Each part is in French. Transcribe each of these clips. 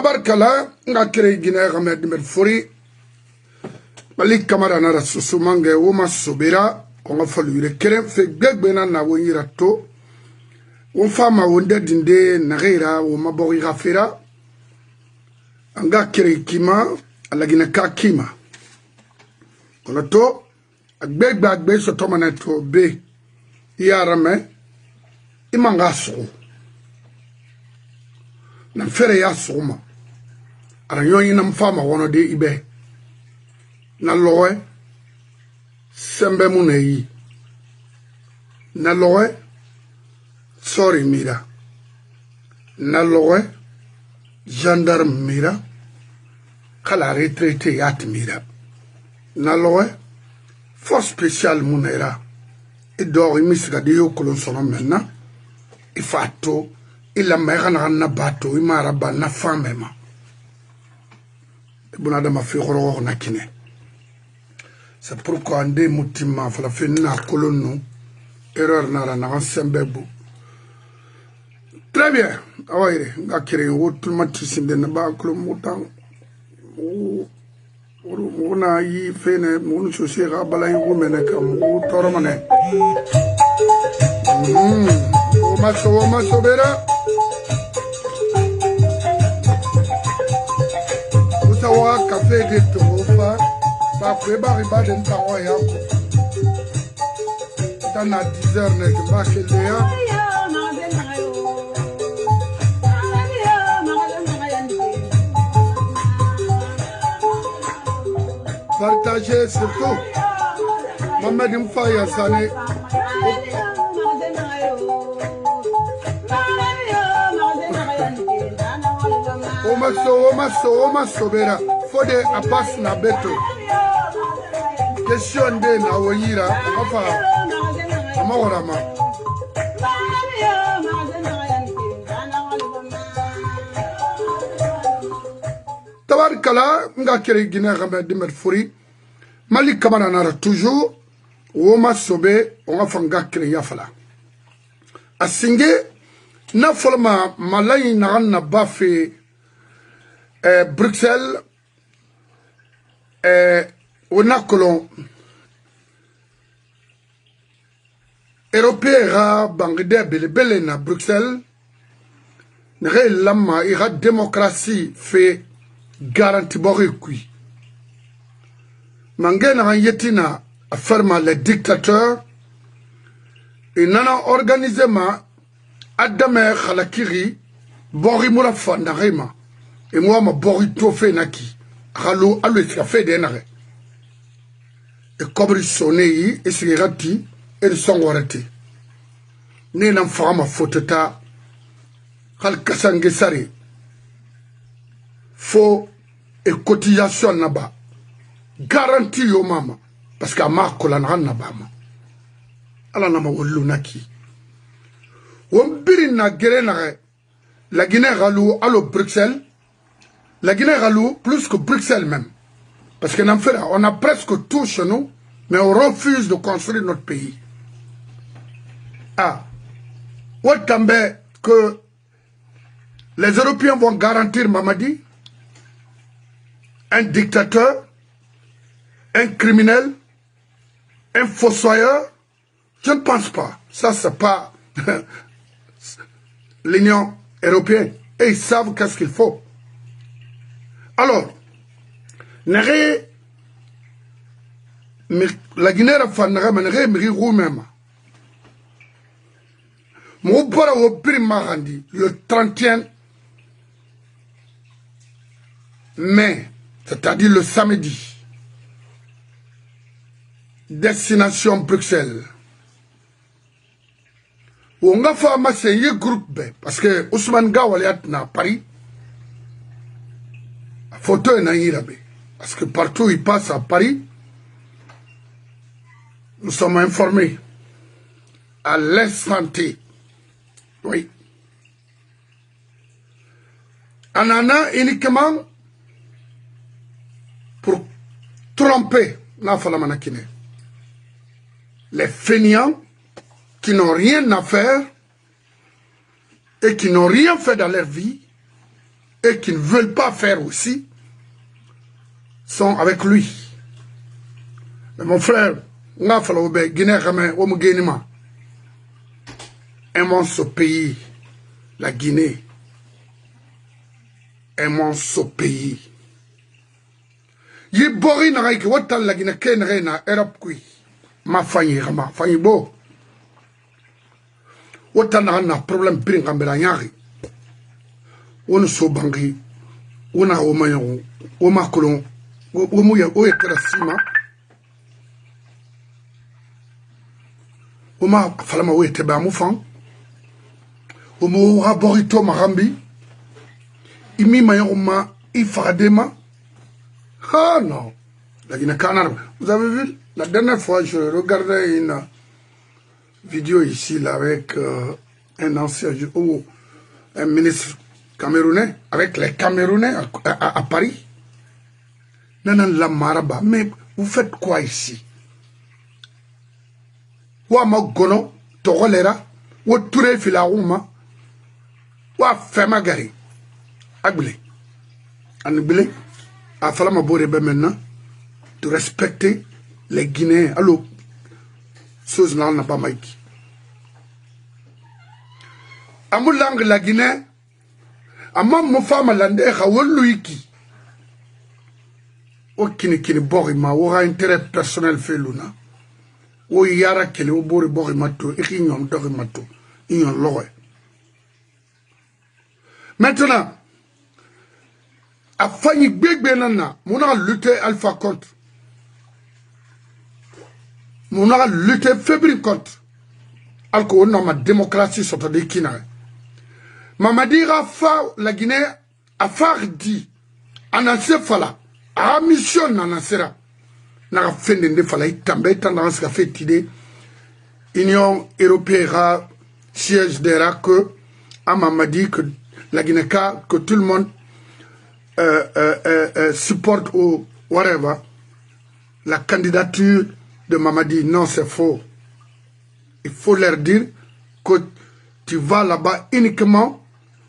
Abarkala nga kere Guinée Ahmed Fori Malik Kamara na susumange woma sobera konga falure kere fe gbegbena na wonyira to fama wonde dinde nagira woma bori gafera anga kere kima alagina ka kima kono to agbegba so to maneto be yarame imanga so na fere ya soma aranyoyi na mfama wono de ibe na loe sembe muneyi na loe sorry mira na loe gendarme mira kala retraité yat mira na loe force spéciale munera e do imisiga de yokolon sono menna ifato ila mera na bato imara ba na famema bunada ma fi khoro na kine c'est pourquoi ande mutima fala fenna kolonno erreur na na sembebu très bien awayre ngakire wotul matisi de na ba kolo mutan wona yi fene munu sosie ga balay wumene kam wo toromane o maso bera wa café de Tofa, ba préparer ba den tawo ya ko. Dans à 10h ne que ba ke lea. Partagez surtout. Mohamed Mfaya Sané. Omaso bera fode apas na beto question de na woyira afa amawrama tabarkala nga kere Guinée Ahmed Fori Malik Kamara nara toujours omaso be on fa nga kere yafala asinge na folma malay na bafe Bruxelles on a colon européen bangde bele na Bruxelles ne lama ira démocratie fait garantie borikui mangena yetina afirma les dictateurs et nana organisement adame khalakiri borimura fandarema et moi ma borito fait naki ralo allo fait de nare et kobri sonné et sirati et songorati ne nam fama fotata hal kasange sari fo et cotisation naba garantie yo mama parce que ma kolana nabama ala na ma wollu naki won birina gerena la Guinée ralo allo Bruxelles. La Guinée ralou plus que Bruxelles même. Parce que on a presque tout chez nous, mais on refuse de construire notre pays. Ah. Ouattambe que les Européens vont garantir Mamadi, un dictateur, un criminel, un fossoyeur. Je ne pense pas. Ça, c'est pas l'Union européenne. Et ils savent qu'est-ce qu'il faut. Alors, la Guinée le 31 mai, c'est-à-dire le samedi, destination Bruxelles. On a fait un groupe B, parce que Ousmane Gawaliat na Paris. Photo est naïrabe. Parce que partout où il passe à Paris, nous sommes informés. À l'instant T. Oui. On en a uniquement pour tromper les fainéants qui n'ont rien à faire et qui n'ont rien fait dans leur vie et qui ne veulent pas faire aussi sont avec lui. Mais mon frère, aimons ce pays, la Guinée. Aimons ce pays. Yi bori na ki wotal la Guinée ken na Europe kui. Ma fanyi rama, fanyi bo. Wotal na problème pring kambela nyari. Wonu so bangi. Wona o mayon, o makolon, o muya o ekra sima. O ma falama o eteba mu fan. O mo raborito marambi. Imi mayon ma ifadema. Ah non, la Guinée Canard. Vous avez vu, la dernière fois, je regardais une vidéo ici là, avec un ancien, un ministre camerounais, avec les Camerounais à Paris. Nanan la maraba, mais vous faites quoi ici? Ouama gono, torolera, ou touré filaouma, ou fema gari, agbile, angbile. A fallu maintenant de respecter les Guinéens. Alors, chose là n'a pas maïki. À mon langue la Guinée, à mon femme landé, à Woluiki. Au kini borima, ou intérêt personnel fait luna. Ou yara kele, ou borimato, et qui n'ont dorimato, ils n'ont l'oreille. Maintenant, a failli bébénana, mon a lutté alpha contre. Mon a lutté fébrile contre. Alco non ma démocratie sur des Kina. Mamadira fa la Guinée a fardi. Anase fala. A mission nanasera. N'a fait de fala itambe tendance qu'a fait idée. Union européenne siège d'era que a Mamadi que la Guinée que tout le monde supporte ou whatever la candidature de Mamadi. Non, c'est faux. Il faut leur dire que tu vas là-bas uniquement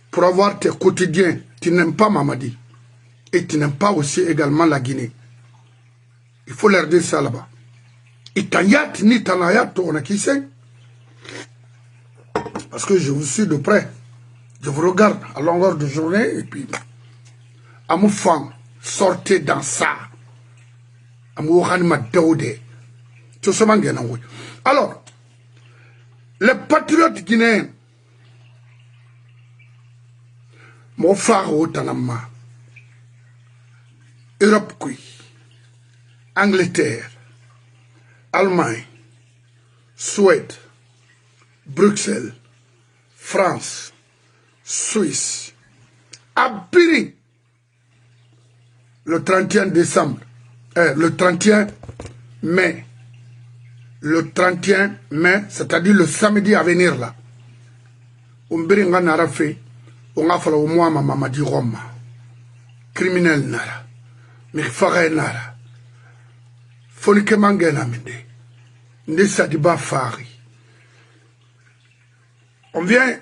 pour avoir tes quotidiens. Tu n'aimes pas Mamadi. Et tu n'aimes pas aussi également la Guinée. Il faut leur dire ça là-bas. Itanyat ni tanayat, on a qui sait. Parce que je vous suis de près. Je vous regarde à longueur de journée et puis... Amoufang, sortez dans ça. Alors, les patriotes guinéens, mon frère au Tanama, Europe, Angleterre, Allemagne, Suède, Bruxelles, France, Suisse, Abiri. Le 31 décembre, le 31 mai, le 31 mai, c'est-à-dire le samedi à venir là, on n'a fait, on a fait au moins ma Mamadi Roma, criminel nara, mais faray nara, fonike mangena mende, ne sadiba fari. On vient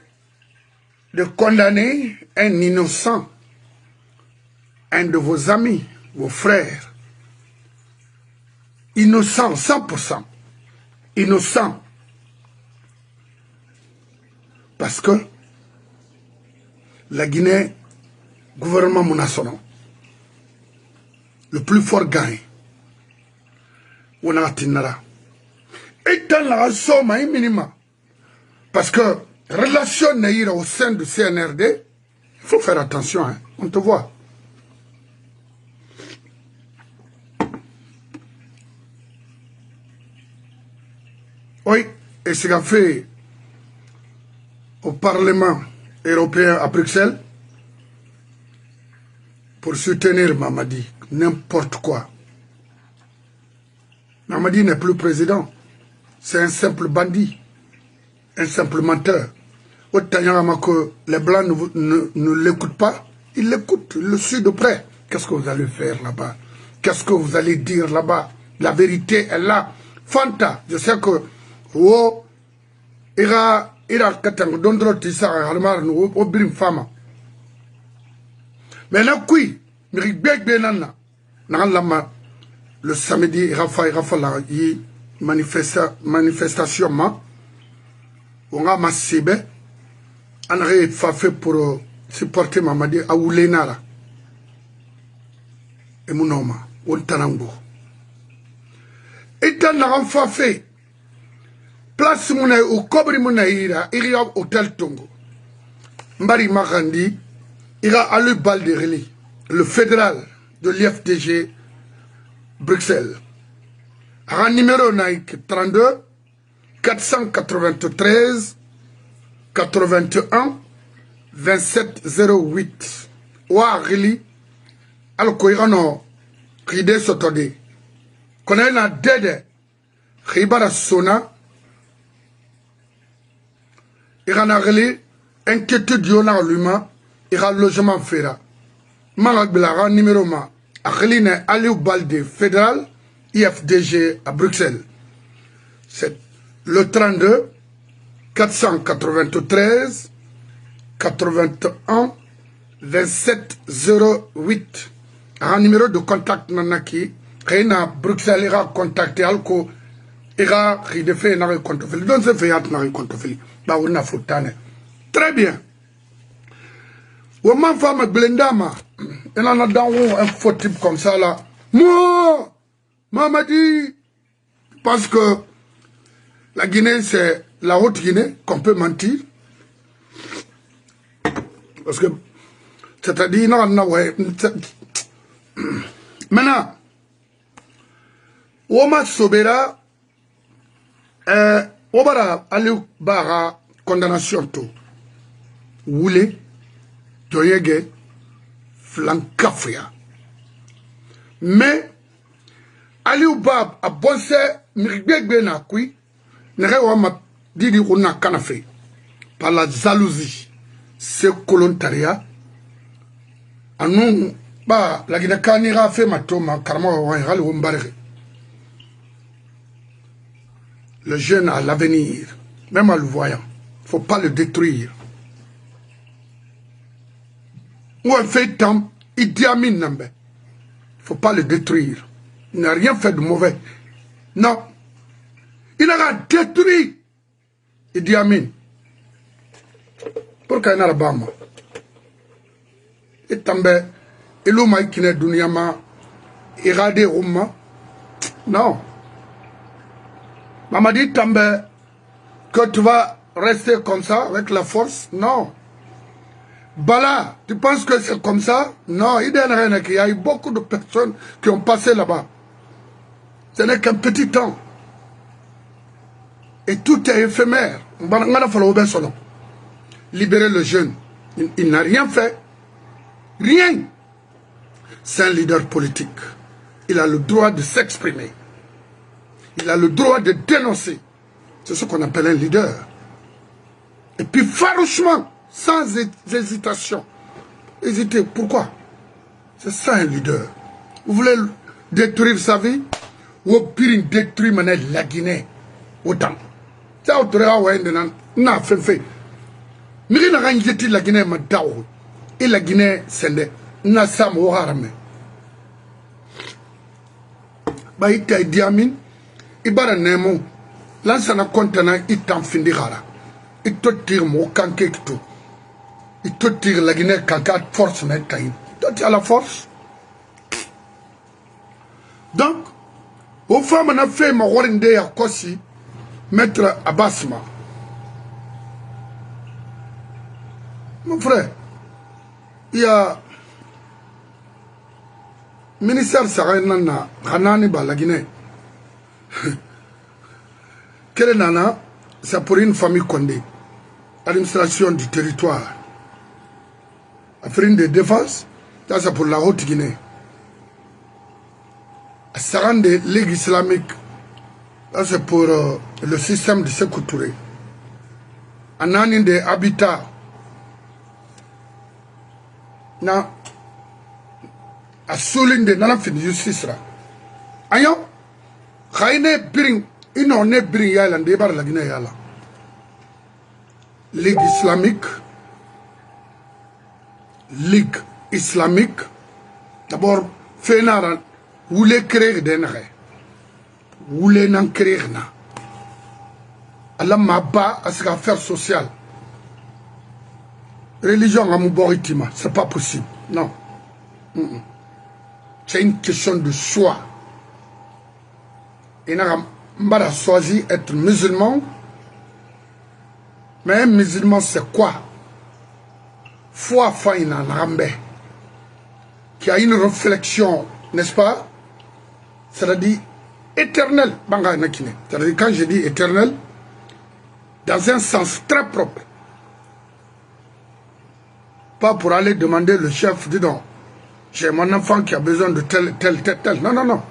de condamner un innocent. Un de vos amis, vos frères, innocent, 100%, innocent. Parce que la Guinée, gouvernement monassonant, le plus fort gagne. On a tinara. Et dans la somme, minimum. Parce que relation naïra au sein du CNRD, il faut faire attention, hein, on te voit. Oui, et ce qu'a fait au Parlement européen à Bruxelles pour soutenir Mamadi, n'importe quoi. Mamadi n'est plus président, c'est un simple bandit, un simple menteur. Que les Blancs ne l'écoutent pas, ils l'écoutent, ils le suivent de près. Qu'est-ce que vous allez faire là-bas? Qu'est-ce que vous allez dire là-bas? La vérité est là. Fanta, je sais que wo ira katang dondro tisa halmar no obrim fama Mais là, oui, le samedi, il y a une manifestation. On a ma sebe, on a fait pour supporter Mamadi à Oulenara. Et mon homme, on tanango. Et dans la fait, place mouna ou kobri mouna il y a hôtel Tongo. Mbari Marandi, il y a Alu Baldereli, le fédéral de l'IFDG Bruxelles. Un numéro 32 493 81 27 08. Ouarili, Alkoirano, Ride Sotode. Connaît la dede, Ribara Sona, Iranareli, inquiétude yona l'humain, ira logement fera. Maragbelara numéro ma, Areline Aliou Balde fédéral, IFDG à Bruxelles. C'est le 32 493 81 27 08. Un numéro de contact nanaki. Reina Bruxelles ira contacter Alco. Ira ridefe na kontofeli. Donc c'est fait na kontofeli. Ba wona futane. Très bien. Woman femme blendama. Elle en a dans un faux type comme ça là. Moi, maman dit, parce que la Guinée, c'est la haute Guinée qu'on peut mentir. Parce que, c'est-à-dire, non, ouais. Maintenant, Oma Sobera, Obara Aliou Bara, condamnation tout. Woulé, Toyege, Flankafria. Mais, Aliou Bab a bossé, Mirgbegbe na kui, Nerewa Didi Runa Kanafe, par la jalousie, ce volontariat, à nous, bah, la Guinée Kanira fait ma toma, Karma Wangral Wumbarre. Le jeune a l'avenir, même en le voyant, il ne faut pas le détruire. Ou elle fait tant, il dit à mine, il ne faut pas le détruire. Il n'a rien fait de mauvais. Non. Il a détruit Idi Amin. Pourquoi il n'a pas de et tambe, il a dit qu'il dunyama, il a dit non. Maman dit tambe, que tu vas rester comme ça avec la force? Non. Bala, tu penses que c'est comme ça? Non, il y a eu beaucoup de personnes qui ont passé là-bas. Ce n'est qu'un petit temps. Et tout est éphémère. Libérer le jeune. Il n'a rien fait. Rien. C'est un leader politique. Il a le droit de s'exprimer. Il a le droit de dénoncer. C'est ce qu'on appelle un leader. Et puis farouchement, sans hésitation. Hésiter, pourquoi? C'est ça un leader. Vous voulez détruire sa vie? Ou pire détruire la Guinée? Autant. Ça, on n'a fait. Mais il n'a rien dit la Guinée, et la Guinée, c'est n'a pas de bah, il t'a dit, Amin, il va nemo. Là, ça n'a contenant, il t'en finira. Il te tire mon canquet tout. Il te tire la Guinée, canquet, force, mais t'as eu. Toi, tu as la force. Donc, aux femmes, on a fait ma warinde à Kossi, maître Abbasma. Mon frère, il y a ministère Sarah Nana, Hanani Ba, la Guinée. Quelle nana? C'est pour une famille Condé. Administration du territoire. Afrique de défense, ça c'est pour la haute Guinée. Sarah de Ligue islamique, ça c'est pour le système de Sékou Touré. Anani de habitat. Na a souligne de nana fin justice là. Ayo, Khaine Biring, ino ne Biring yala ndebar la Guinée yala. Ligue islamique, Ligue islamique. D'abord, Fénara, voulait créer des nègres. Voulait n'en créer na. Allah m'a pas à ce qu'affaire sociale. Religion à Mouboritima, c'est pas possible. Non. C'est une question de choix. Il n'a choisi être musulman. Mais un musulman, c'est quoi? Foi faïna Nambé. Qui a une réflexion, n'est-ce pas? C'est-à-dire éternelle. C'est-à-dire quand je dis éternel, dans un sens très propre. Pas pour aller demander le chef, dis donc, j'ai mon enfant qui a besoin de tel. Non, non, non.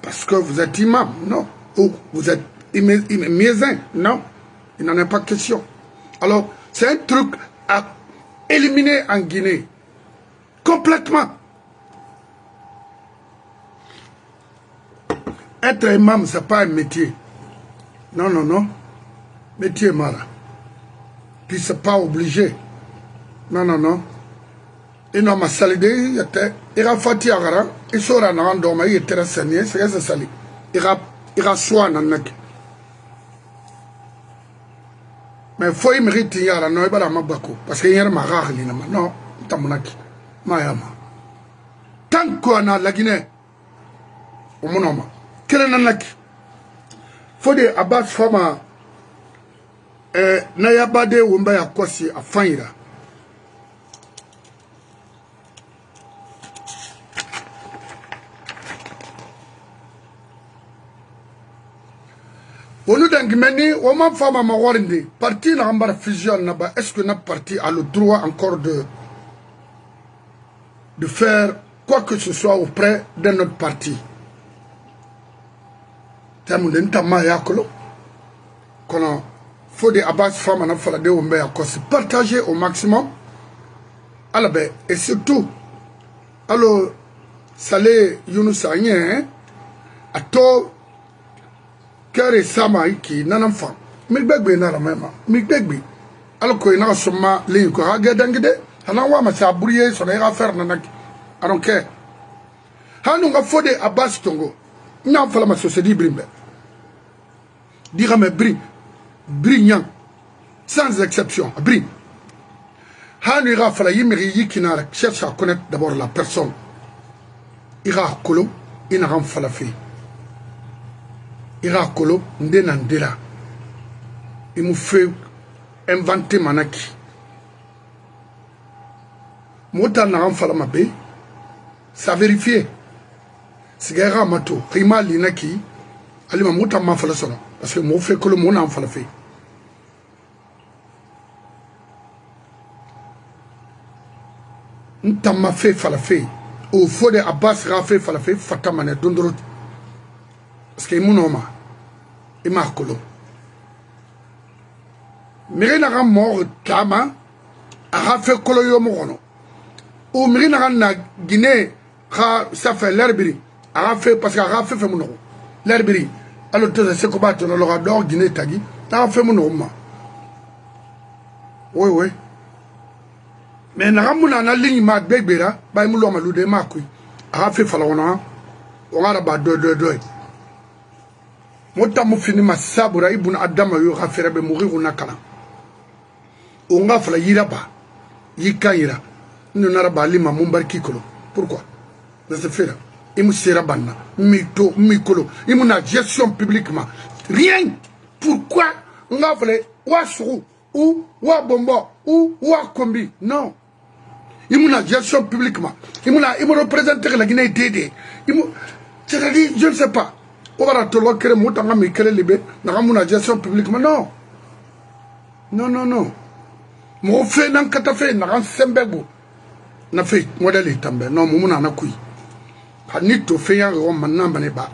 Parce que vous êtes imam, non. Ou vous êtes mézin, non. Il n'en est pas question. Alors, c'est un truc à éliminer en Guinée. Complètement. Être imam, ce n'est pas un métier. Non, non, non. Métier mara. Puis ce n'est pas obligé. Non, non, non. Il n'a pas salidé, il a fait agara, il sera dans un domaine, il était renseigné, c'est ça sali. Il a soin dans le mais il faut y mériter yara, non, il va la mabako. Parce qu'il y a un maraq, non, tamunaki, mayama. Tant qu'on a la Guinée, au monoma, quel est l'anaki? Faut dire, abat fama, n'ayabade ou mbaya kwasi à faïra. On nous dit on m'a fait ma warinde. Parti n'a pas fusion là-bas. Est-ce que notre parti a le droit encore de faire quoi que ce soit auprès de notre parti? Qu'on faut des abbas femmes en affaire de Ombe à se partager au maximum. Alors et surtout, alors Salé Younous Agné, à tôt. Kere sama iki nanam fa mi gbegbe na la mema mi gbegbe alko ina soma le ko ha gedangide hana wa ma sa buriye so na faire nanak I don't care hanu nga fode Abbas Tongo nya fala ma société brimbe dira me brillant sans exception bri hanu ira fala yimri yikina cherche à connaître d'abord la personne ira kolo ina ram fala fi ira kolo ndena ndela il me fait inventer manaki mota na fala mabe ça vérifier sigara mato rima linaki alima mota ma fala sono parce que mo fait kolo mo na fala fait ntama fait fala fait au fond de Abbas Rafe fala fait fatamane dondoro parce que monoma et marcolo mirina ga mort kama a fait kolo yo mono ou mirina na Guinée ha ça fait l'herbiri a fait parce que a fait mono l'herbiri alors tout c'est ko batto no lo do Guinée tagi a fait mono ma oui oui mais na ramuna na ligne ma begbera bay mu lo ma lu de makui a fait fala wona on a ba do mota mu fini masabura ibn adama yo khafira be mourir na kala o nga fala yiraba yikayira nous n'araba lima mumbarki kolo pourquoi de ce fait là imu sera banna mito mikolo imu na gestion publiquement rien pourquoi nga fala wa suru ou wa bombo ou wa kombi non imu na gestion publiquement imu représenter la Guinée dédé imu c'est-à-dire je ne sais pas on va te le créer motanga mi créer libé na muna gestion publiquement non non non non mo fait nan kata fait na sembego na fait modèle tambe non mo muna na kui hanito fait ya ro manna bane ba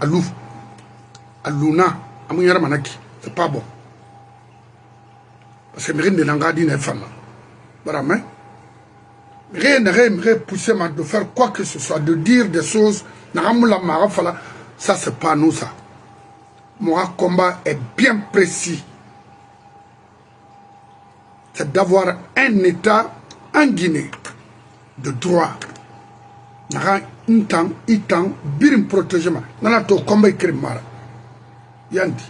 aluna amu yara manaki c'est pas bon parce que mérine de l'angadi na femme bara mais rien ne pousser ma de faire quoi que ce soit de dire des choses na mula mara fala. Ça, c'est pas nous, ça. Mon combat est bien précis. C'est d'avoir un État en Guinée de droit, naga itan birim protégement nana to combat ikrim mara yandi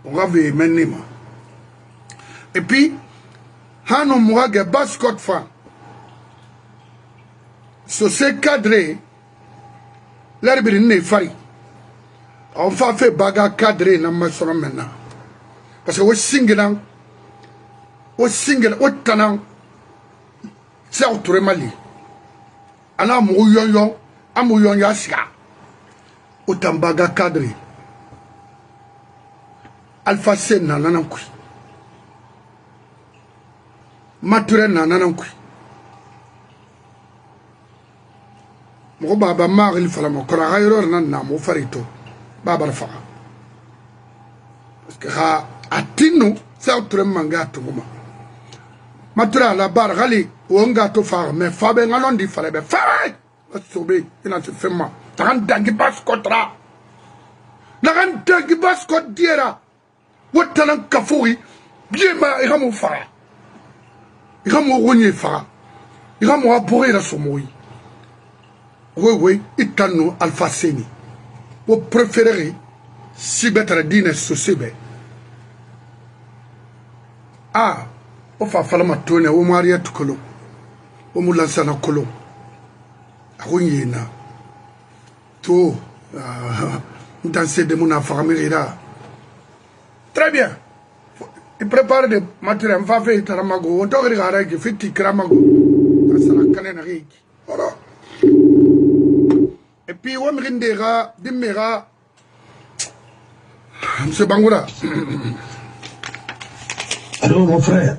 on va ver menima et puis hano muage bascot fa so se cadré l'arbiri ne fari on va faire baga cadré na masono maintenant parce que o single o tanan c'est autour mali ana mo yon amu yon ya siga o tambaga cadré Alpha Sen na nanan kui mature na nanan kui mo baba magli fala mo kora gayro nan na mo farito baba rafa parce que ha atinu sa autre manga to ma mature la bar gali wonga to fa mais fabe ngalon di fala be fa sobe ina se fema tan dangi bas kontra nagan dangi bas ko diera wotanan kafuri bien ma iramu fa iramu wonye fa iramu abore la somoyi oui itano Alpha Seni vous préférez si betre dîner sosibe ah o fa fala matone o maria tukolo o mulansana kolo akunyina to danser de mon famille. Très bien. Il prépare des matériels. On va faire taramago. On doit regarder que fait tikramago. Ça la canne voilà. Et puis on me rendera dimera. Monsieur Bangoura. Allô mon frère.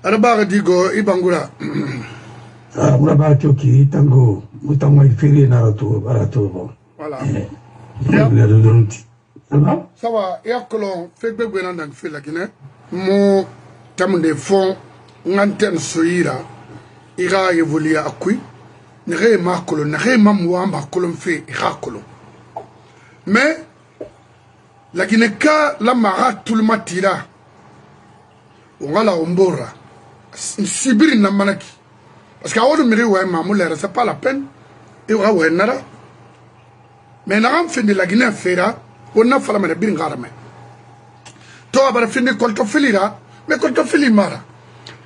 Araba digo Ibangura. Ah, on va toki tango. Mutango ifiri narato barato. Voilà. Ça va, il y a que l'on fait que l'on a fait la Guinée. Mon terme de fond, l'antenne soira, ira évoluer à qui, n'aurait pas colon, n'aurait pas moi, ma colon fait, ira colon. Mais, la Guinée, la mara, tout le matira, on va la ombora, Sibiri n'a manaki. Parce qu'à autre mérite, ouais, ma moulère, c'est pas la peine, et ouais, ouais, nada. Mais n'a fait de la Guinée fera. On a fait la bien garme. Toi, tu as fini coltofilira, mais coltofili mara.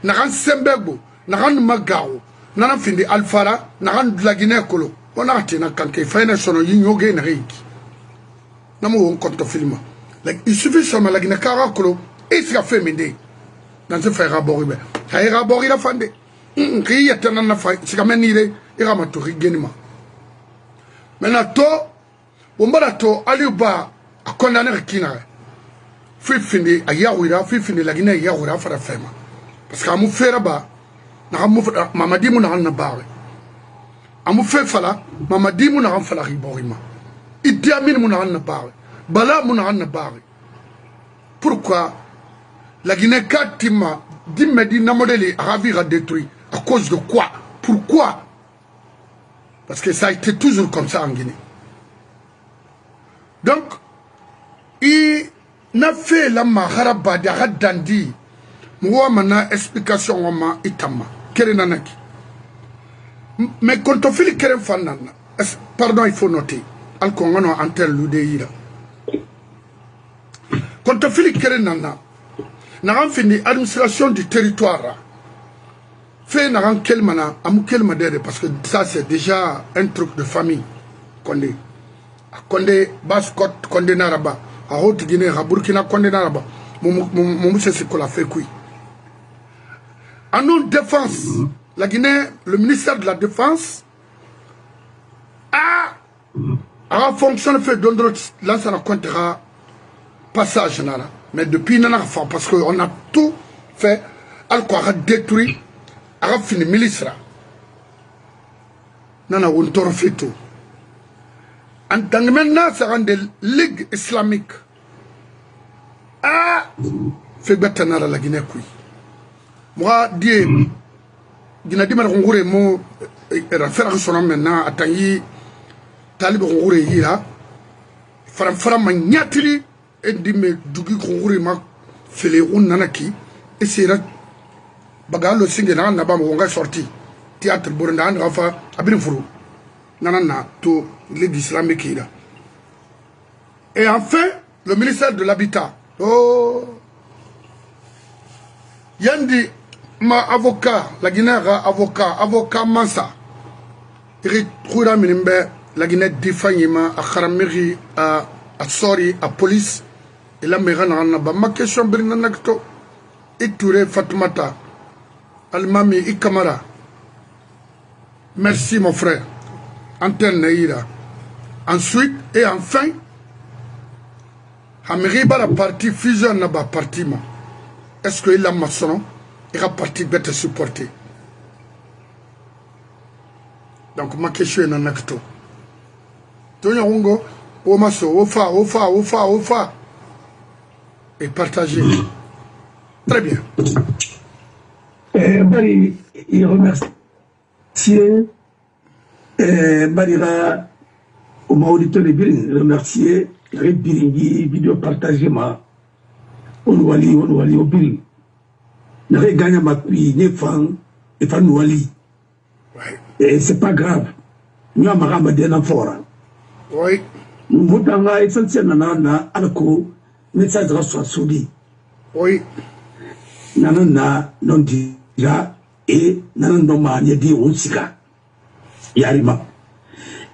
Naran Sembego, Naran Magao, Naran fini Alfara, Naran de la Guinée Colo. On a été dans le fait son yoga en reiki. Namo coltofilma. Il suffit seulement la Guinée Caracolo et ce qu'a fait Mende. Dans ce fait raboribe. Il a rabori la fande. Il y a tellement de failles. C'est comme un idée. Il a maturé Genima. Maintenant, toi, on va to Aliuba. A condamné Kina. Fini à Yahouira, fini la Guinée Yahouira for la femme. Parce qu'à mou faire bas, Mamadi Mounan n'a barré. À mou fait fala, Mamadi Mounan fala riborima. Idi Amin Mounan n'a barré. Bala Mounan n'a barré. Pourquoi la Guinée Katima, Dimedi Namodeli, Ravira détruit. À cause de quoi? Pourquoi? Parce que ça a été toujours comme ça en Guinée. Donc, il n'a fait la maharaba de Radandi. Moi, maintenant, explication, ma itama. Kerenanaki. Mais quand on fait le Keren Fanana, pardon, il faut noter. Alcongo en tel l'udeira. Quand on fait le Kerenana, n'a pas fini l'administration du territoire. Fait n'a pas quel mana, à quel madère, parce que ça, c'est déjà un truc de famille. Condé. Condé, Bascot, Condé Naraba. À Haute-Guinée, à Burkina, Condé Naraba. Mon monsieur, c'est qu'on l'a fait quoi. En non défense, la Guinée, le ministère de la Défense a fonctionné, fait d'autres, là, ça ne comptera passage, mais depuis, il parce qu'on a tout fait, a détruit, a fini le ministère. On a tout fait tout. En tant que maintenant, ça rend des ligues islamiques. Fait bête la Guinée. Moi, Dieu, Guinée, je mo faire son nom maintenant, attendez, Talib Rongure Hira, Faram Magnatri, et Dime Dugi Rongure ma Féléroun Nanaki, et c'est là, Bagalo Singena, Nabam, on va sortir, théâtre Bournan, Rafa, Abinfuru. Nanana, tout l'Église islamique. Et enfin, le ministère de l'Habitat. Oh, Yandi, ma avocat, la Guinée avocat Mansa. Il trouve la Guinée défanyima à Kharamiri, à Sori, à police. Et la mère ma question Brinanakto. Et Touré Fatoumata, Almami, Ikamara. Merci mon frère. Antenne Naïra. Ensuite et enfin, Hamiriba la partie fusion n'a pas parti. Est-ce qu'il a maçon et la partie bête supporter? Donc ma question est en acte. Tonya Hongo, Omaso, Ofa. Et partager. Très bien. Il remercie Barira au auditeur de Biring, remercier Biringi, vidéo partagée, on wali au Biring. N'a gagné ma pluie, n'est fan wali. Et c'est pas grave. Nous avons ramené un fort. Oui. Nous avons essentiellement alco, message de soit soudi. Oui. Nanana non dira et nanandoma n'y dit on sika. Yarima.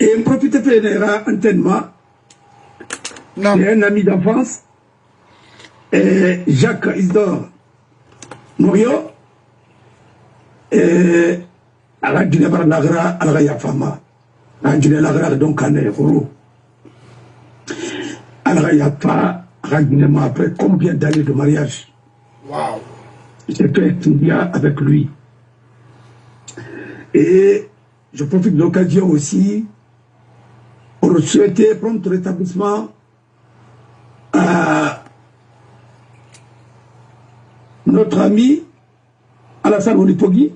Et profite faire un entraînement. Un ami d'enfance, Jacques Isidore Morio, à la Guinée Baranagra, à la Yafama, à la Guinée Lagra, donc à Nehoro. À la Yafa, à la Guinée, après combien d'années de mariage? Waouh! J'ai fait étudier avec lui. Et je profite de l'occasion aussi pour souhaiter prompt rétablissement à notre ami Alassane Onipogui,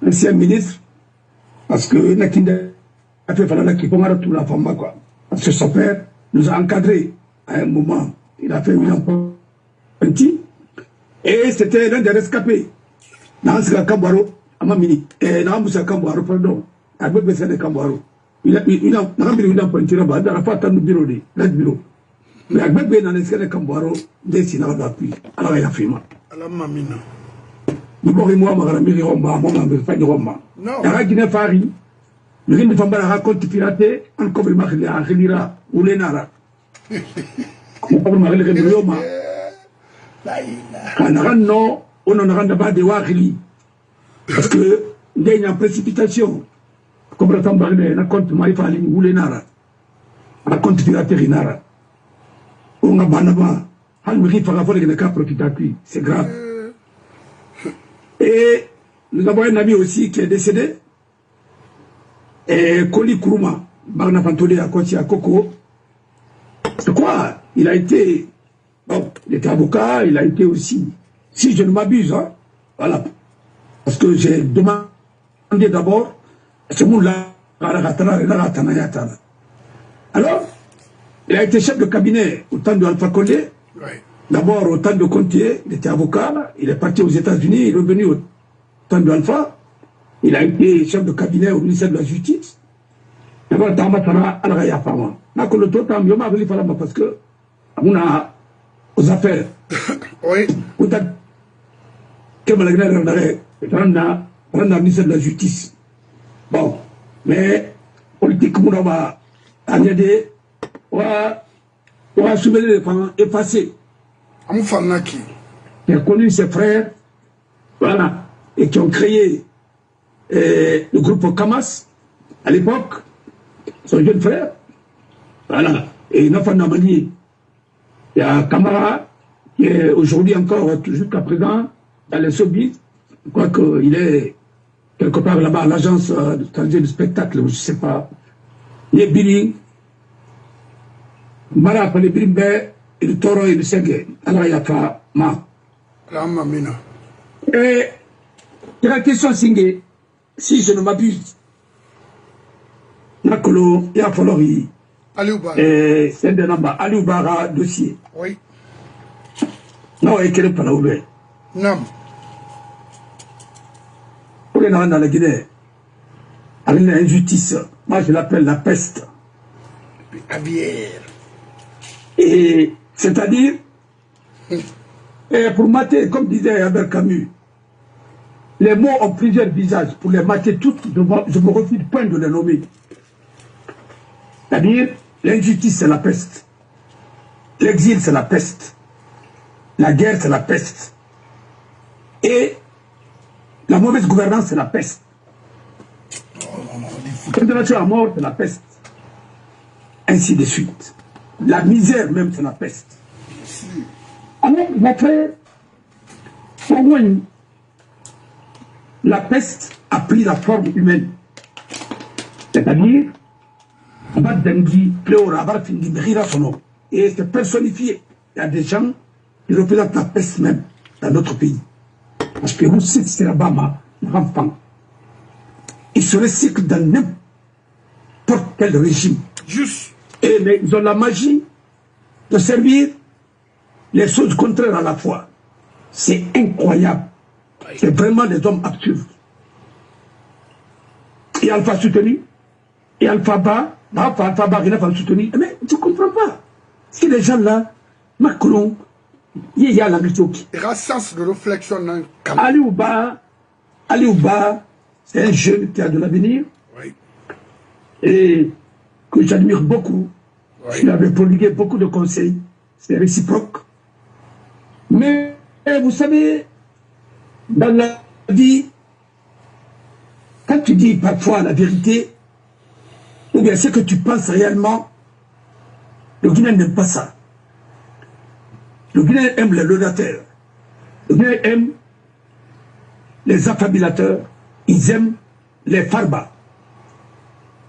ancien ministre, parce que Nakinde a fait falloir qu'il ponga tout la femme, quoi. Parce que son père nous a encadrés à un moment. Il a fait un petit. Et c'était l'un des rescapés. Nansika Kambaro, Amamini, et Namusa Kambaro, pardon, à Bébé de Kambaro. Il a un petit rabat, dans la fête de bureau, le bureau. Mais à Bébé dans les Kambaro, des signaux d'appui. Alors il a fait mal. Alors, mamina. Nous mourons, moi, Maramiri Roma, mon pas de Roma. Non. Il y a Guinée Fari. Le vin de Fambara raconte piraté, encore il m'a dit à Khilira, ou Lenara. Comment m'a dit à Roma? Quand non, on en a pas de Wahili. Parce que, il y a une précipitation. Comme le temps de la compte Maïfali ou Lenara. La compte piraterie Nara. On a banaba. Halmiri Fagafol et le cas profitateur. C'est grave. Et nous avons un ami aussi qui est décédé. Et Koli Kourouma, Barna Fantolé à Koti à Koko. C'est quoi? Il a été. Bon, il était avocat, il a été aussi. Si je ne m'abuse, hein, voilà. Parce que j'ai demandé d'abord. C'est mon là. Alors, il a été chef de cabinet au temps de Alpha Condé. Oui. D'abord au temps de Contier, il était avocat, il est parti aux États-Unis, il est revenu au temps de Alpha. Il a été chef de cabinet au ministère de la Justice. D'abord, il a été parce que on a aux affaires. Oui. On a le ministère de la Justice. Bon, mais politique, on va aider, on va soumettre les femmes effacées. Qui a connu ses frères, voilà, et qui ont créé le groupe Kamas à l'époque, son jeune frère, voilà, et Nafan Namani, il y a Kamara, qui est aujourd'hui encore, jusqu'à présent, dans les showbiz, je crois qu'il est quelque part là-bas à l'agence de spectacle, je ne sais pas. Il est Biri, Mara, les Birimbe, et le Toro et le Sege, alors il y a pas ma. Et la question Singé, si je ne m'abuse, Nakolo, il a fallu c'est un namba, Alioubara dossier. Oui. Non, et quel est pas là ouvert? Non. Pour les dans la Guinée, avec l'injustice. Moi, je l'appelle la peste. Aviaire. Et c'est-à-dire, pour mater, comme disait Albert Camus, les mots ont plusieurs visages. Pour les mater toutes, je me refuse point de les nommer. C'est-à-dire, l'injustice, c'est la peste. L'exil, c'est la peste. La guerre, c'est la peste. Et la mauvaise gouvernance, c'est la peste. La condamnation à mort, c'est la peste. Ainsi de suite. La misère même, c'est la peste. Alors, mon frère, pour moi, la peste a pris la forme humaine. C'est-à-dire, et c'est personnifié. Il y a des gens qui représentent la peste même dans notre pays. Parce que vous, c'est là-bas, ma enfant. Ils se recyclent dans n'importe quel régime. Juste. Mais ils ont la magie de servir les choses contraires à la foi. C'est incroyable. C'est vraiment des hommes absurdes. Et Alpha soutenu, et Alpha bas, Alpha bas, il a soutenu. Mais tu ne comprends pas. Si les gens là, Macron, il y a la méthode. Il y a un sens de réflexion. Ali Ouba, c'est un jeune qui a de l'avenir. Oui. Et que j'admire beaucoup. Oui. Je lui avais prodigué beaucoup de conseils. C'est réciproque. Mais vous savez, dans la vie, quand tu dis parfois la vérité, ou bien ce que tu penses réellement, le Guinéen n'aime pas ça. Le Guinéen aime les laudateurs. Le Guinéen aime les affabulateurs. Ils aiment les farbas.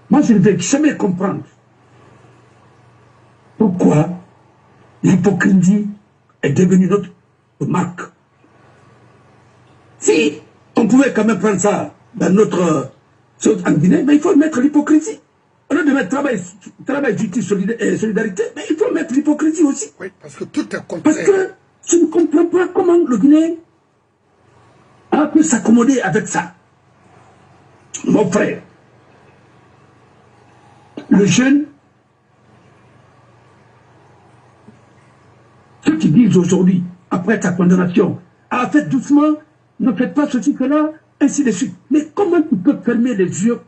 Moi, je ne vais jamais comprendre pourquoi l'hypocrisie est devenue notre marque. Si on pouvait quand même prendre ça dans notre chose en Guinée, mais il faut mettre l'hypocrisie. Au lieu de mettre travail, justice, solidarité, mais il faut mettre l'hypocrisie aussi. Oui, parce que tout est contraire. Parce que je ne comprends pas comment le Guinéen a pu s'accommoder avec ça. Mon frère, le jeune, ceux qui disent aujourd'hui, après ta condamnation, ah, faites doucement, ne faites pas ceci, cela, ainsi de suite. Mais comment tu peux fermer les yeux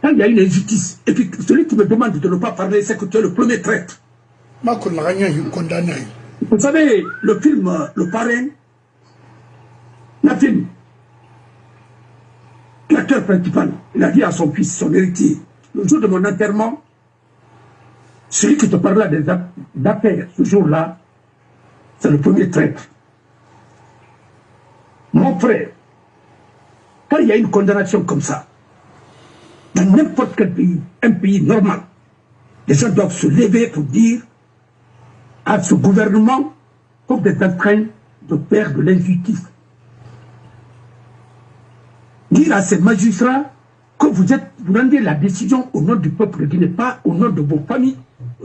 quand il y a une injustice? Et puis celui qui me demande de ne pas parler, c'est que tu es le premier traître. Vous savez, le film Le Parrain, le film, l'acteur principal, il a dit à son fils, son héritier, le jour de mon enterrement, celui qui te parlera des affaires, ce jour-là, c'est le premier traître. Mon frère, quand il y a une condamnation comme ça, dans n'importe quel pays, un pays normal, les gens doivent se lever pour dire à ce gouvernement qu'on est en train de faire de l'injustice. Dire à ces magistrats que vous rendez la décision au nom du peuple qui n'est pas au nom de vos familles,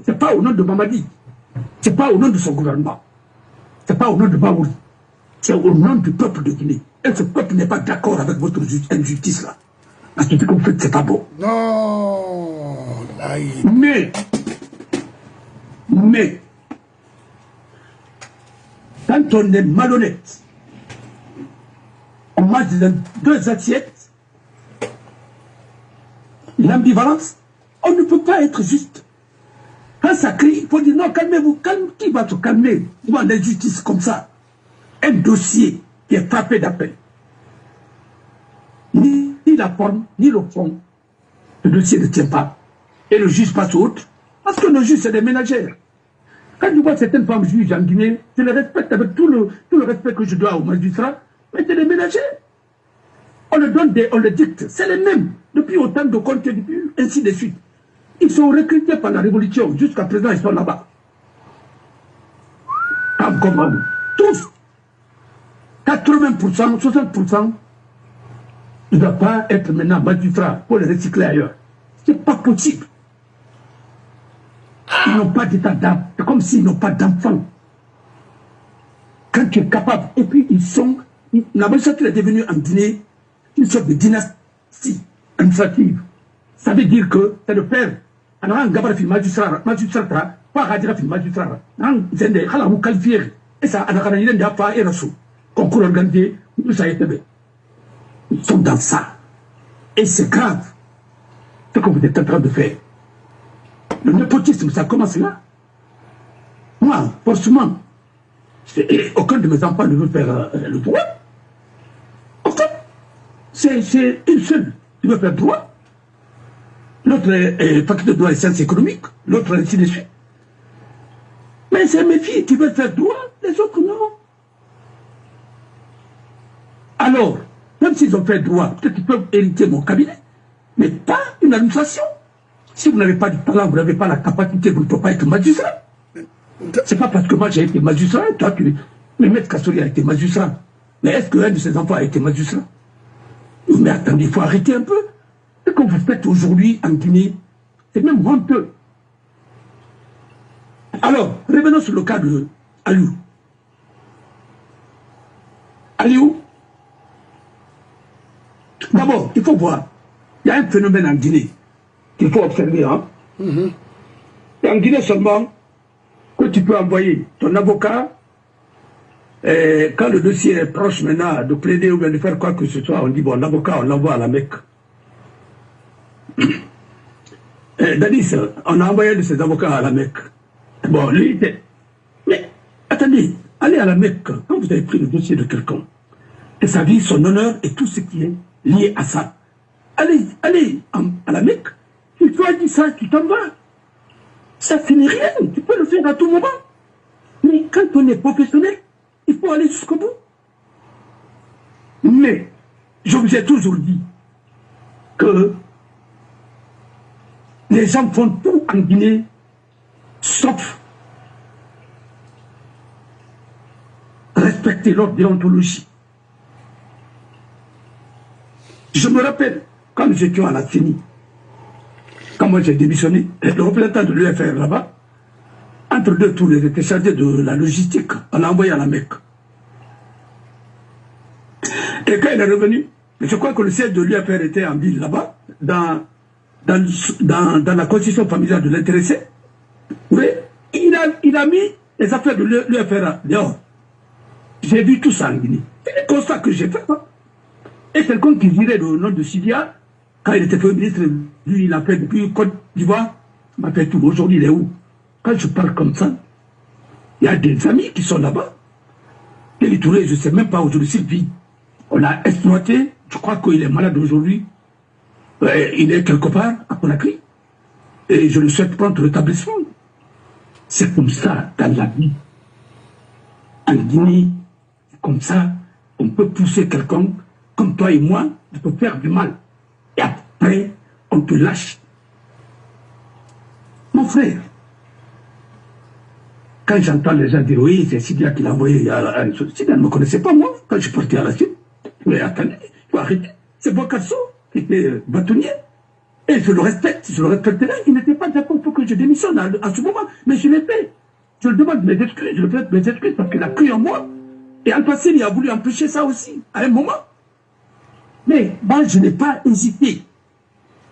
ce n'est pas au nom de Mamadi, ce n'est pas au nom de son gouvernement, ce n'est pas au nom de Baouri, c'est au nom du peuple de Guinée. Et ce peuple n'est pas d'accord avec votre injustice là. Parce que ce que vous faites, c'est pas bon. Non. Mais, quand on est malhonnête, on mange dans deux assiettes, l'ambivalence, on ne peut pas être juste. Quand ça crie, il faut dire non, calmez-vous, qui va se calmer devant l'injustice comme ça? Un dossier qui est frappé d'appel. Ni la forme, ni le fond, le dossier ne tient pas. Et le juge passe autre, parce que le juge, c'est des ménagères. Quand je vois certaines femmes juges en Guinée, je les respecte avec tout le respect que je dois aux magistrats, mais c'est des ménagères. On le donne, on le dicte, c'est les mêmes, depuis autant de comptes, ainsi de suite. Ils sont recrutés par la révolution, jusqu'à présent ils sont là-bas. Comme tous, 80%, 60%, ne doivent pas être maintenant magistrats pour les recycler ailleurs. C'est pas possible. Ils n'ont pas d'état d'âme. C'est comme s'ils n'ont pas d'enfants. Quand tu es capable, et puis ils sont... La magistrature est devenue en Guinée une sorte de dynastie. administrative. Ça veut dire que c'est le père. Alors, un gabarit film magistrat, pas radira film magistrat. Un zende, hala ou qualifié. Et ça, on a quand même pas et reçu. Concours organisé, nous ça a été bien. Ils sont dans ça. Et c'est grave. Ce que vous êtes en train de faire. Le népotisme, ça commence là. Moi, forcément, aucun de mes enfants ne veut faire le droit. Aucun. C'est une seule qui veut faire droit. L'autre est faculté de droit et sciences économiques. L'autre ainsi de suite. Mais c'est mes filles qui veulent faire droit, les autres non. Alors, même s'ils ont fait droit, peut-être qu'ils peuvent hériter mon cabinet, mais pas une administration. Si vous n'avez pas du talent, vous n'avez pas la capacité, vous ne pouvez pas être magistrat. C'est pas parce que moi j'ai été magistrat, toi tu... Le maître Kassori a été magistrat. Mais est-ce qu'un de ses enfants a été magistrat? Mais attendez, il faut arrêter un peu. Ce que vous faites aujourd'hui en Guinée, c'est même honteux. Alors, revenons sur le cas de Aliou. Aliou, d'abord, il faut voir, il y a un phénomène en Guinée qu'il faut observer. Hein? Et en Guinée seulement, que tu peux envoyer ton avocat, quand le dossier est proche maintenant de plaider ou bien de faire quoi que ce soit, on dit, bon, l'avocat, on l'envoie à la Mecque. Dadis, on a envoyé de ses avocats à la Mecque. Bon, lui, mais attendez, allez à la Mecque, quand vous avez pris le dossier de quelqu'un, et sa vie, son honneur et tout ce qui est lié à ça, allez à la Mecque, tu choisis ça, tu t'en vas. Ça finit rien, tu peux le faire à tout moment. Mais quand on est professionnel, il faut aller jusqu'au bout. Mais, je vous ai toujours dit que les gens font tout en Guinée, sauf respecter leur déontologie. Je me rappelle, quand nous étions à la CENI, quand moi j'ai démissionné, le représentant de l'UFR là-bas, entre deux tours, il était chargé de la logistique, on l'a envoyé à la Mecque. Et quand il est revenu, je crois que le siège de l'UFR était en ville là-bas, dans la constitution familiale de l'intéressé, oui, il a mis les affaires de l'UFR dehors. J'ai vu tout ça en Guinée. C'est le constat que j'ai fait. Hein. Et quelqu'un qui dirait le nom de Sidia, quand il était Premier ministre, lui, il a fait depuis Côte d'Ivoire, il m'a fait tout. Aujourd'hui, il est où? Quand je parle comme ça, il y a des amis qui sont là-bas. Et les Touré, je ne sais même pas aujourd'hui s'il vit. On l'a exploité, je crois qu'il est malade aujourd'hui. Il est quelque part à Conakry. Et je le souhaite prendre rétablissement. C'est comme ça dans la vie. En Guinée, c'est comme ça, on peut pousser quelqu'un, comme toi et moi, de te faire du mal. Et après, on te lâche. Mon frère, quand j'entends les gens dire, oui, c'est Sidia qui l'a envoyé à une chose, Sidia ne me connaissait pas, moi, quand je partais à la Chine. Mais attendez, il faut arrêter. C'est Bokasso qui était bâtonnier. Et je le respecte, je le respecterai. Il n'était pas d'accord pour que je démissionne à ce moment. Mais je l'ai fait. Je le demande mes excuses, je le fais mes excuses parce qu'il a cru en moi. Et Al-Passir, il a voulu empêcher ça aussi, à un moment. Mais moi, je n'ai pas hésité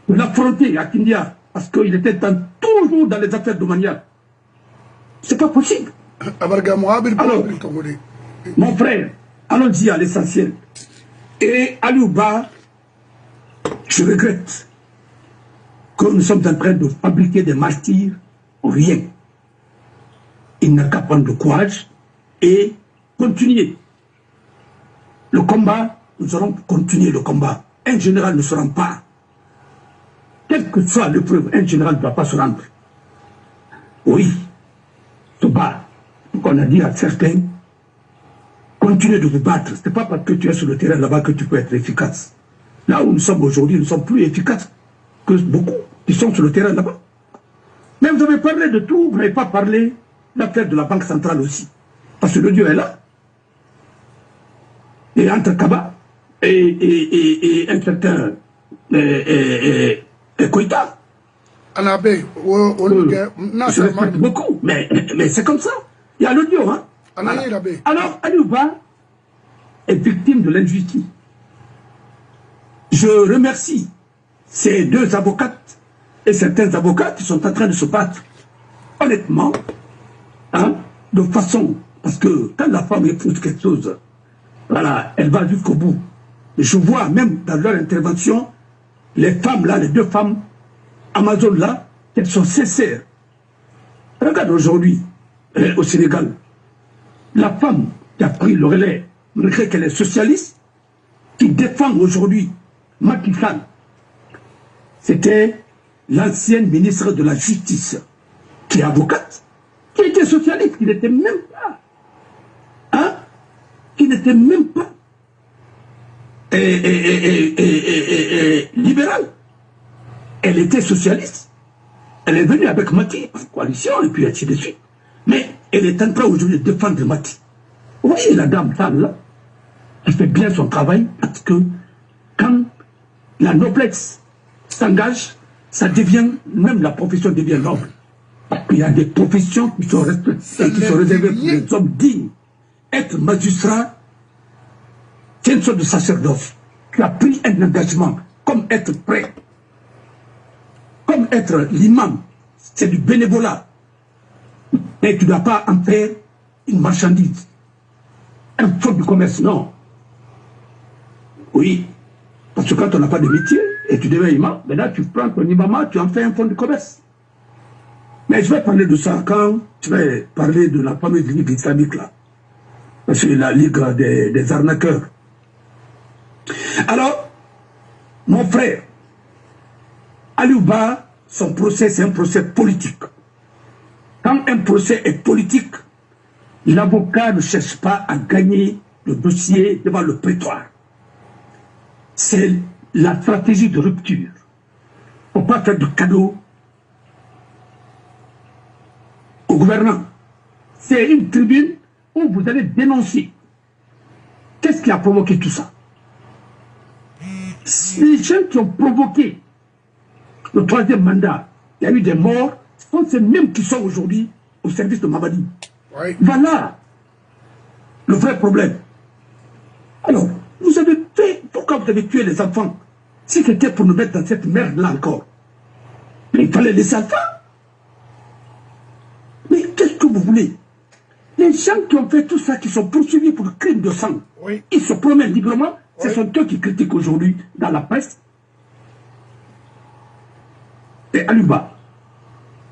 de l'affronter à Kindia, parce qu'il était toujours dans les affaires domaniales. C'est pas possible. Alors, mon frère, allons-y à l'essentiel. Et Aliouba, je regrette que nous sommes en train de fabriquer des martyrs pour rien. Il n'a qu'à prendre le courage et continuer. Le combat, nous allons continuer le combat. Un général ne se rend pas. Quelle que soit l'épreuve, un général ne doit pas se rendre. Oui, se battre. Donc on a dit à certains, continuez de vous battre. Ce n'est pas parce que tu es sur le terrain là-bas que tu peux être efficace. Là où nous sommes aujourd'hui, nous sommes plus efficaces que beaucoup qui sont sur le terrain là-bas. Mais vous avez parlé de tout, vous n'avez pas parlé de l'affaire de la Banque centrale aussi. Parce que le Dieu est là. Et entre Kaba et un certain Koïta. Anabé, je respecte beaucoup, mais c'est comme ça. Il y a l'audio, hein. Alors, Aliouba est victime de l'injustice. Je remercie ces deux avocates et certains avocats qui sont en train de se battre, honnêtement, hein, de façon, parce que quand la femme épouse quelque chose, voilà, elle va jusqu'au bout. Je vois même dans leur intervention, les femmes là, les deux femmes Amazon là, elles sont sincères. Regarde aujourd'hui, au Sénégal, la femme qui a pris le relais, malgré qu'elle est socialiste, qui défend aujourd'hui Macky Sall, c'était l'ancienne ministre de la Justice, qui est avocate, qui était socialiste, qui n'était même pas, hein, qui n'était même pas libérale. Elle était socialiste. Elle est venue avec Macky, en coalition, et puis ainsi de suite. Mais elle est en train aujourd'hui de défendre Macky. Vous voyez la dame là, elle fait bien son travail, parce que quand la noblesse s'engage, ça devient, même la profession devient noble. Parce qu'il y a des professions qui sont respectées, qui sont réservées pour les hommes dignes. Être magistrat, c'est une sorte de sacerdoce. Tu as pris un engagement, comme être prêtre, comme être l'imam, c'est du bénévolat. Mais tu ne dois pas en faire une marchandise, un fonds de commerce, non. Oui, parce que quand on n'a pas de métier, et tu deviens imam, maintenant tu prends ton imam, tu en fais un fonds de commerce. Mais je vais parler de ça quand je vais parler de la fameuse ligue islamique là. C'est la ligue des arnaqueurs. Alors, mon frère, Aliouba, son procès, c'est un procès politique. Quand un procès est politique, l'avocat ne cherche pas à gagner le dossier devant le prétoire. C'est la stratégie de rupture. Il ne faut pas faire de cadeau au gouvernement. C'est une tribune où vous allez dénoncer. Qu'est-ce qui a provoqué tout ça? Les gens qui ont provoqué le troisième mandat, il y a eu des morts, ce sont ces mêmes qui sont aujourd'hui au service de Mamadi. Oui. Voilà le vrai problème. Alors, vous avez fait, pourquoi vous avez tué les enfants? Si c'était pour nous mettre dans cette merde-là encore, mais il fallait laisser faire. Mais qu'est-ce que vous voulez? Les gens qui ont fait tout ça, qui sont poursuivis pour le crime de sang, oui, ils se promènent librement, ce sont eux qui critiquent aujourd'hui dans la presse. Et Aliouba,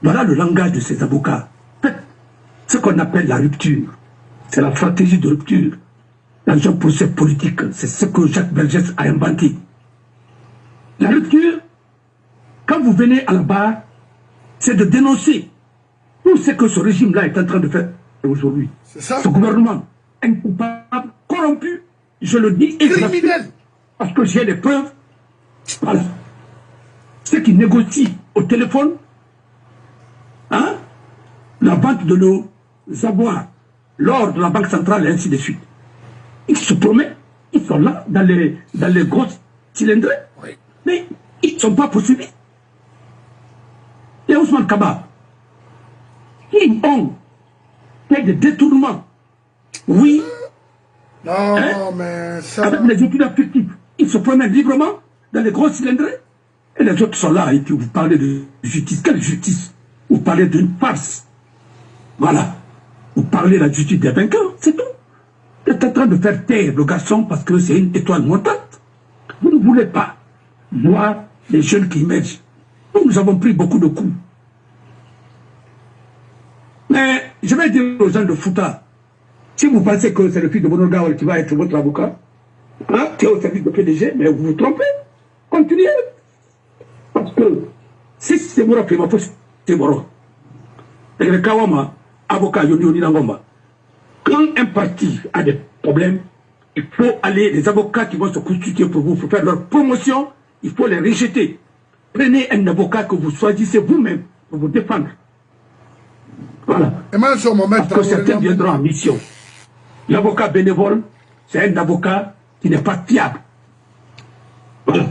voilà le langage de ces avocats. Faites ce qu'on appelle la rupture. C'est la stratégie de rupture. Dans un procès politique, c'est ce que Jacques Vergès a inventé. La rupture, quand vous venez à la barre, c'est de dénoncer tout ce que ce régime-là est en train de faire aujourd'hui. Ce gouvernement incoupable, corrompu, je le dis, criminel, parce que j'ai les preuves. Voilà. Ceux qui négocient au téléphone, hein, la vente de nos avoirs, l'or de la Banque centrale et ainsi de suite. Ils se promènent, ils sont là, dans les grosses cylindrées, oui, mais ils ne sont pas poursuivis. Et Ousmane Kaba, ils ont fait des détournements. Oui. Non, hein, mais ça... Avec les étudiants fictifs, ils se promènent librement dans les grosses cylindrées. Et les autres sont là et puis vous parlez de justice. Quelle justice? Vous parlez d'une farce. Voilà. Vous parlez de la justice des vainqueurs, c'est tout. Vous êtes en train de faire taire le garçon parce que c'est une étoile montante. Vous ne voulez pas voir les jeunes qui émergent. Nous avons pris beaucoup de coups. Mais je vais dire aux gens de Fouta, si vous pensez que c'est le fils de Bonoga qui va être votre avocat, hein, qui est au service de PDG, mais vous vous trompez. Continuez. Parce que si c'est Moro qui m'a fait, c'est Moro. Et le Kawama, avocat Yoni Nangomba, quand un parti a des problèmes, il faut aller, les avocats qui vont se constituer pour vous, pour faire leur promotion, il faut les rejeter. Prenez un avocat que vous choisissez vous-même pour vous défendre. Voilà. Parce que certains viendront en mission. L'avocat bénévole, c'est un avocat qui n'est pas fiable. Voilà.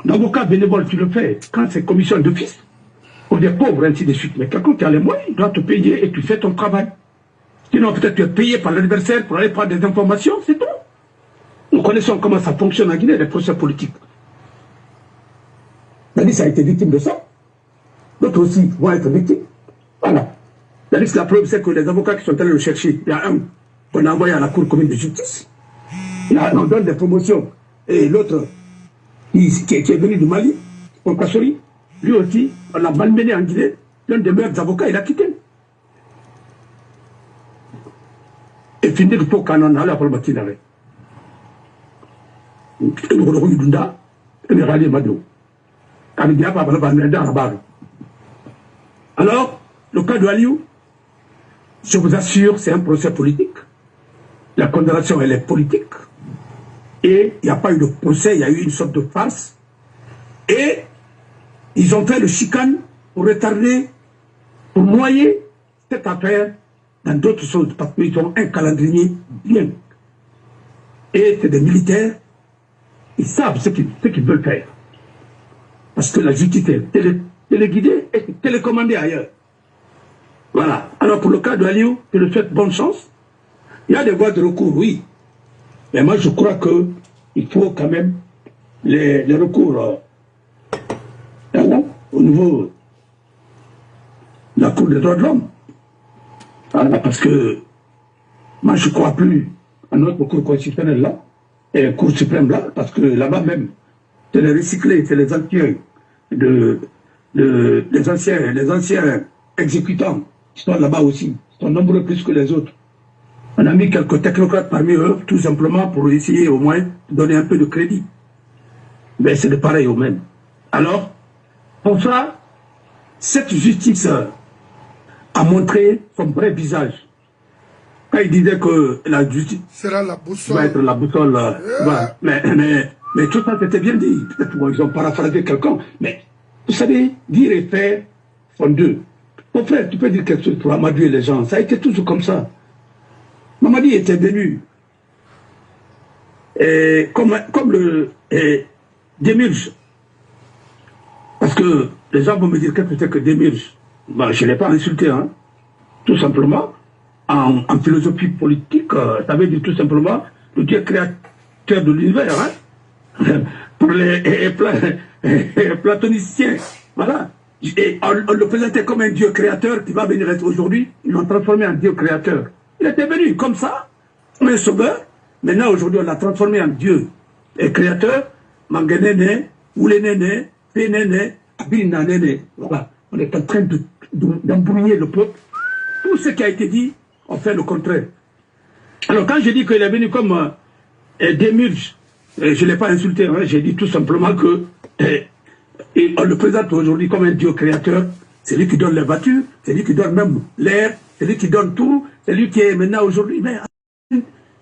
L'avocat bénévole, tu le fais quand c'est commission d'office, pour des pauvres, ainsi de suite. Mais quelqu'un qui a les moyens, il doit te payer et tu fais ton travail. Sinon, peut-être tu es payé par l'adversaire pour aller prendre des informations, c'est tout. Nous connaissons comment ça fonctionne en Guinée, les procès politiques. police a été victime de ça. D'autres aussi vont être victimes. Voilà. La preuve, c'est que les avocats qui sont allés le chercher, il y a un qu'on a envoyé à la Cour commune de justice. On donne des promotions. Et l'autre, qui est venu du Mali, au Kassori, lui aussi, on l'a malmené en Guinée. L'un des meilleurs avocats, il a quitté. Et fini de tout canon, à la Polbatinare. Alors, le cas de Aliou, je vous assure, c'est un procès politique. La condamnation, elle est politique. Et il n'y a pas eu de procès, il y a eu une sorte de farce. Et ils ont fait le chicane pour retarder, pour noyer cette affaire dans d'autres choses, parce qu'ils ont un calendrier bien. Et c'est des militaires, ils savent ce qu'ils veulent faire. Parce que la justice est téléguidée et télécommandée ailleurs. Voilà. Alors pour le cas de Aliou, je le souhaite bonne chance. Il y a des voies de recours, oui. Mais moi je crois qu'il faut quand même les recours au niveau de la Cour des droits de l'homme. Voilà, parce que moi je ne crois plus à notre Cour constitutionnelle là, et la Cour suprême là, parce que là-bas même, c'est les recyclés, c'est les anciens les anciens exécutants qui sont là-bas aussi, ils sont nombreux plus que les autres. On a mis quelques technocrates parmi eux, tout simplement pour essayer au moins de donner un peu de crédit. Mais c'est de pareil au même. Alors, pour ça, cette justice a montré son vrai visage. Quand il disait que la justice sera la boussole. Va être la boussole, voilà. Mais tout ça c'était bien dit. Peut-être qu'ils ont paraphrasé quelqu'un. Mais vous savez, dire et faire sont deux. Mon frère, tu peux dire quelque chose pour amadouer les gens. Ça a été toujours comme ça. Mamadi était venu. Et comme le Demirge. Parce que les gens vont me dire qu'est-ce que c'est que Demirge. Ben, je ne l'ai pas insulté, hein. Tout simplement. En philosophie politique, ça veut dire tout simplement le Dieu créateur de l'univers, hein. Pour les platoniciens. Voilà. Et on le présentait comme un Dieu créateur qui va venir être aujourd'hui. Ils l'ont transformé en Dieu créateur. Il était venu comme ça, un sauveur. Maintenant, aujourd'hui, on l'a transformé en Dieu et créateur. Mangenene, Oulenene, Penene, Abinanene. Voilà. On est en train d'embrouiller le peuple. Tout ce qui a été dit, on fait le contraire. Alors, quand je dis qu'il est venu comme Demirge, je ne l'ai pas insulté, hein, j'ai dit tout simplement que et on le présente aujourd'hui comme un Dieu créateur. C'est lui qui donne les voitures, c'est lui qui donne même l'air, c'est lui qui donne tout, c'est lui qui est maintenant aujourd'hui. Mais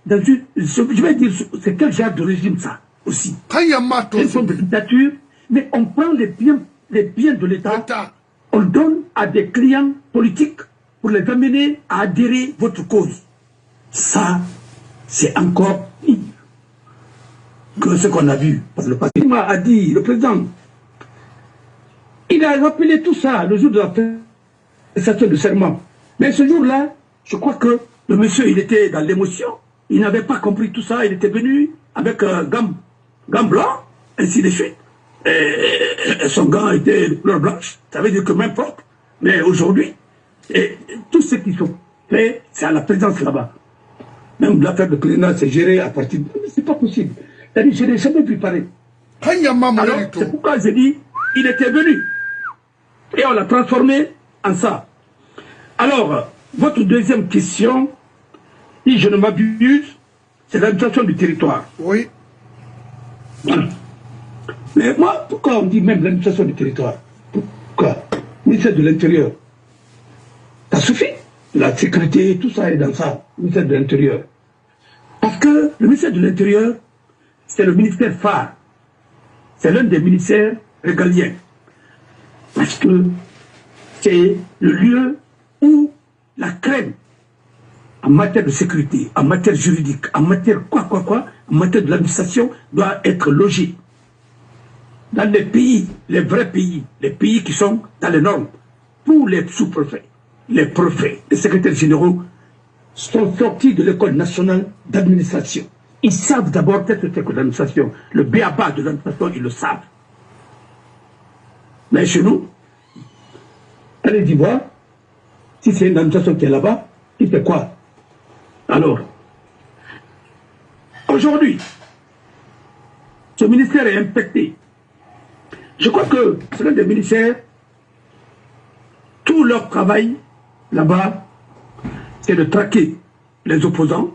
je vais dire, c'est quel genre de régime ça aussi? C'est une forme de dictature, mais on prend les biens de l'État, on donne à des clients politiques pour les amener à adhérer à votre cause. Ça, c'est encore pire que ce qu'on a vu par le passé. Il m'a dit, le président, il a rappelé tout ça le jour de la prestation de serment. Mais ce jour-là, je crois que le monsieur, il était dans l'émotion. Il n'avait pas compris tout ça. Il était venu avec un gant blanc, ainsi de suite. Et son gant était de couleur blanche. Ça veut dire que n'importe. Mais aujourd'hui, tout ce qu'ils ont fait, c'est à la présence là-bas. Même l'affaire de Cléna, c'est géré à partir de... C'est pas possible. C'est-à-dire, je n'ai jamais pu parler. Alors, c'est pourquoi j'ai dit, il était venu. Et on l'a transformé en ça. Alors, votre deuxième question, si je ne m'abuse, c'est l'administration du territoire. Oui. Voilà. Mais moi, pourquoi on dit même l'administration du territoire? Pourquoi? Le ministère de l'Intérieur. Ça suffit. La sécurité, tout ça est dans ça. Le ministère de l'Intérieur. Parce que le ministère de l'Intérieur, c'est le ministère phare. C'est l'un des ministères régaliens. Parce que c'est le lieu où la crème, en matière de sécurité, en matière juridique, en matière en matière de l'administration, doit être logée. Dans les pays, les vrais pays, les pays qui sont dans les normes, tous les sous-préfets, les préfets, les secrétaires généraux sont sortis de l'école nationale d'administration. Ils savent d'abord qu'est-ce que c'est que l'administration. Le b.a.-ba de l'administration, ils le savent. Mais chez nous, allez y voir, si c'est une administration qui est là-bas, il fait quoi? Alors, aujourd'hui, ce ministère est impacté. Je crois que c'est l'un des ministères, tout leur travail là-bas, c'est de traquer les opposants,